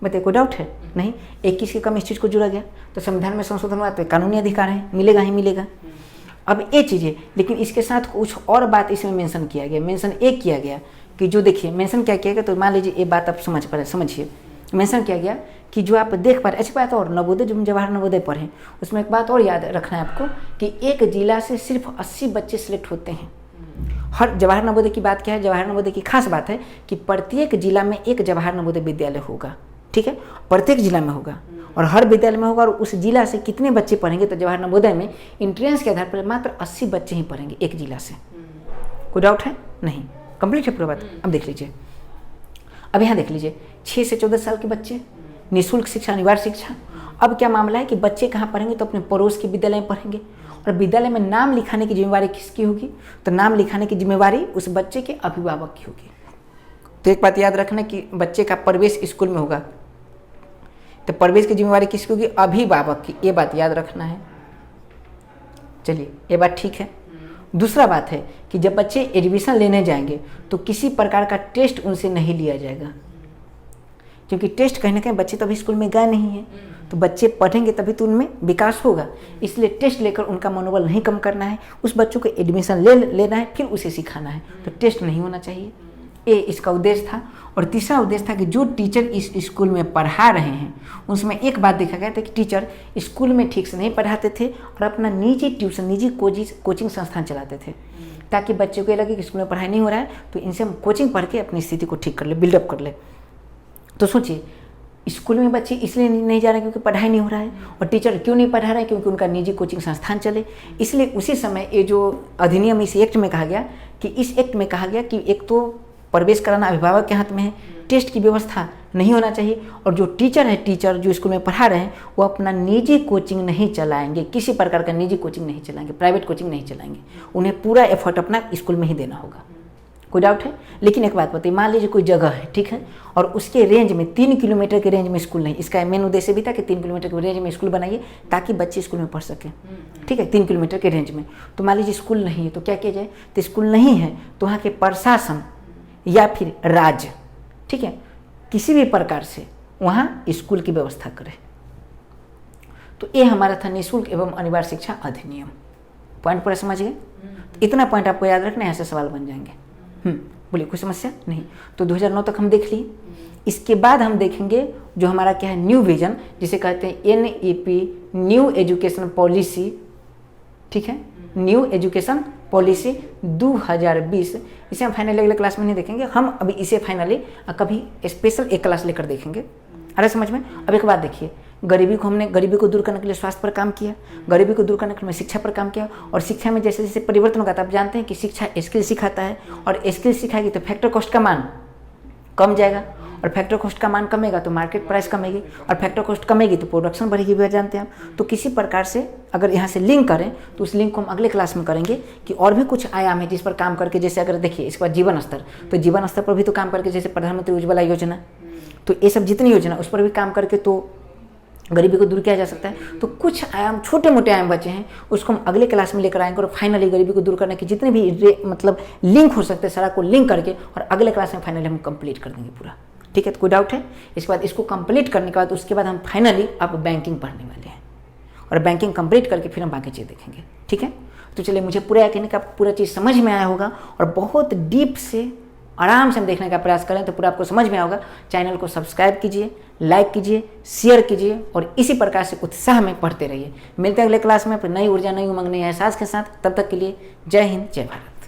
बताइए कोई डाउट है, नहीं। 21 के कम इस चीज़ को जुड़ा गया, तो संविधान में संशोधन हुआ, तो कानूनी अधिकार है, मिलेगा ही मिलेगा। अब ये चीज़ें, लेकिन इसके साथ कुछ और बात इसमें मेंशन किया गया। मेंशन एक किया गया कि जो देखिए मेंशन क्या किया गया, तो मान लीजिए ये बात आप समझिए। मेंशन किया गया कि जो आप देख पा रहे, अच्छी बात, और नवोदय जो जवाहर नवोदय पढ़े उसमें एक बात और याद रखना है आपको कि एक जिला से सिर्फ 80 बच्चे सिलेक्ट होते हैं। हर जवाहर नवोदय की बात क्या है, जवाहर नवोदय की खास बात है कि प्रत्येक जिला में एक जवाहर नवोदय विद्यालय होगा, ठीक है, प्रत्येक जिला में होगा, और हर विद्यालय में होगा। और उस जिला से कितने बच्चे पढ़ेंगे, तो जवाहर नवोदय में इंट्रेंस के आधार पर मात्र 80 बच्चे ही पढ़ेंगे एक जिला से। कोई डाउट है, नहीं, कंप्लीट है पूरा बात। अब देख लीजिए, अब यहाँ देख लीजिए, 6 से 14 साल के बच्चे, निःशुल्क शिक्षा, अनिवार्य शिक्षा। अब क्या मामला है कि बच्चे कहाँ पढ़ेंगे, तो अपने पड़ोस के विद्यालय में पढ़ेंगे, और विद्यालय में नाम लिखाने की जिम्मेवारी किसकी होगी, तो नाम लिखाने की जिम्मेवारी उस बच्चे के अभिभावक की होगी। तो एक बात याद रखना कि बच्चे का प्रवेश स्कूल में होगा, तो प्रवेश की जिम्मेवारी किसकी होगी, अभिभावक की, ये बात याद रखना है। चलिए ये बात ठीक है। दूसरा बात है कि जब बच्चे एडमिशन लेने जाएंगे तो किसी प्रकार का टेस्ट उनसे नहीं लिया जाएगा। क्योंकि टेस्ट कहीं ना कहीं बच्चे तो अभी स्कूल में गए नहीं हैं, तो बच्चे पढ़ेंगे तभी तो उनमें विकास होगा। इसलिए टेस्ट लेकर उनका मनोबल नहीं कम करना है, उस बच्चों को एडमिशन लेना है, फिर उसे सिखाना है, तो टेस्ट नहीं होना चाहिए। ये इसका उद्देश्य था। और तीसरा उद्देश्य था कि जो टीचर इस स्कूल में पढ़ा रहे हैं उसमें एक बात देखा गया था कि टीचर स्कूल में ठीक से नहीं पढ़ाते थे और अपना निजी ट्यूशन, निजी कोचिंग संस्थान चलाते थे, ताकि बच्चों को लगे कि स्कूल में पढ़ाई नहीं हो रहा है तो इनसे हम कोचिंग पढ़ के अपनी स्थिति को ठीक कर ले, बिल्डअप कर ले। तो सोचिए, स्कूल में बच्चे इसलिए नहीं जा रहे क्योंकि पढ़ाई नहीं हो रहा है, और टीचर क्यों नहीं पढ़ा रहे हैं? क्योंकि उनका निजी कोचिंग संस्थान चले। इसलिए उसी समय ये जो अधिनियम इस एक्ट में कहा गया कि इस एक्ट में कहा गया कि एक तो प्रवेश कराना अभिभावक के हाथ में है, टेस्ट की व्यवस्था नहीं होना चाहिए, और जो टीचर जो स्कूल में पढ़ा रहे हैं वो अपना निजी कोचिंग नहीं चलाएंगे, किसी प्रकार का निजी कोचिंग नहीं चलाएंगे, प्राइवेट कोचिंग नहीं चलाएंगे, उन्हें पूरा एफर्ट अपना स्कूल में ही देना होगा। कोई डाउट है? लेकिन एक बात बताइए, मान लीजिए कोई जगह है, ठीक है, और उसके रेंज में 3 किलोमीटर के रेंज में स्कूल नहीं, इसका मेन उद्देश्य भी था कि 3 किलोमीटर के रेंज में स्कूल बनाइए ताकि बच्चे स्कूल में पढ़ सकें, ठीक है, 3 किलोमीटर के रेंज में। तो मान लीजिए स्कूल नहीं है तो क्या किया जाए? तो स्कूल नहीं है तो वहाँ के प्रशासन या फिर राज्य, ठीक है, किसी भी प्रकार से वहाँ स्कूल की व्यवस्था करे। तो ये हमारा था निःशुल्क एवं अनिवार्य शिक्षा अधिनियम। पॉइंट पूरा समझ गए? इतना पॉइंट आपको याद रखना है, ऐसे सवाल बन जाएंगे। बोलिए, कोई समस्या नहीं? तो 2009 तक हम देख लिए। इसके बाद हम देखेंगे जो हमारा क्या है, न्यू विजन, जिसे कहते हैं NEP, न्यू एजुकेशन पॉलिसी, ठीक है, न्यू एजुकेशन पॉलिसी 2020। इसे हम फाइनली अगले क्लास में नहीं देखेंगे, हम अभी इसे फाइनली कभी स्पेशल एक क्लास लेकर देखेंगे। अरे समझ में? अब एक बात देखिए, गरीबी को दूर करने के लिए स्वास्थ्य पर काम किया, गरीबी को दूर करने के लिए शिक्षा पर काम किया, और शिक्षा में जैसे जैसे परिवर्तन होगा, आप जानते हैं कि शिक्षा स्किल सिखाता है, और स्किल सिखाएगी तो फैक्टर कॉस्ट का मान कम जाएगा, और फैक्टर कॉस्ट का मान कमेगा तो मार्केट प्राइस कमेगी, और फैक्टर कॉस्ट कमेगी तो प्रोडक्शन बढ़ेगी, भी जानते हैं आप। तो किसी प्रकार से अगर यहाँ से लिंक करें तो उस लिंक को हम अगले क्लास में करेंगे कि और भी कुछ आयाम है जिस पर काम करके, जैसे अगर देखिए इसके बाद जीवन स्तर, तो जीवन स्तर पर भी तो काम करके, जैसे प्रधानमंत्री उज्ज्वला योजना, तो ये सब जितनी योजना उस पर भी काम करके तो गरीबी को दूर किया जा सकता है। तो कुछ आयाम, छोटे मोटे आयाम बचे हैं, उसको हम अगले क्लास में लेकर आएंगे, और फाइनली गरीबी को दूर करने के जितने भी मतलब लिंक हो सकते हैं सारा को लिंक करके, और अगले क्लास में फाइनली हम कंप्लीट कर देंगे पूरा, ठीक है। तो कोई डाउट है? इसके बाद इसको कंप्लीट करने के बाद उसके बाद हम फाइनली अब बैंकिंग पढ़ने वाले हैं, और बैंकिंग कंप्लीट करके फिर हम बाकी चीज़ देखेंगे, ठीक है। तो चलिए, मुझे पूरा यकीन है कि आपको पूरा चीज़ समझ में आया होगा, और बहुत डीप से आराम से हम देखने का प्रयास करें तो पूरा आपको समझ में आएगा। चैनल को सब्सक्राइब कीजिए, लाइक कीजिए, शेयर कीजिए, और इसी प्रकार से उत्साह में पढ़ते रहिए। मिलते हैं अगले क्लास में नई ऊर्जा, नई उमंग, नई एहसास के साथ। तब तक के लिए जय हिंद, जय भारत।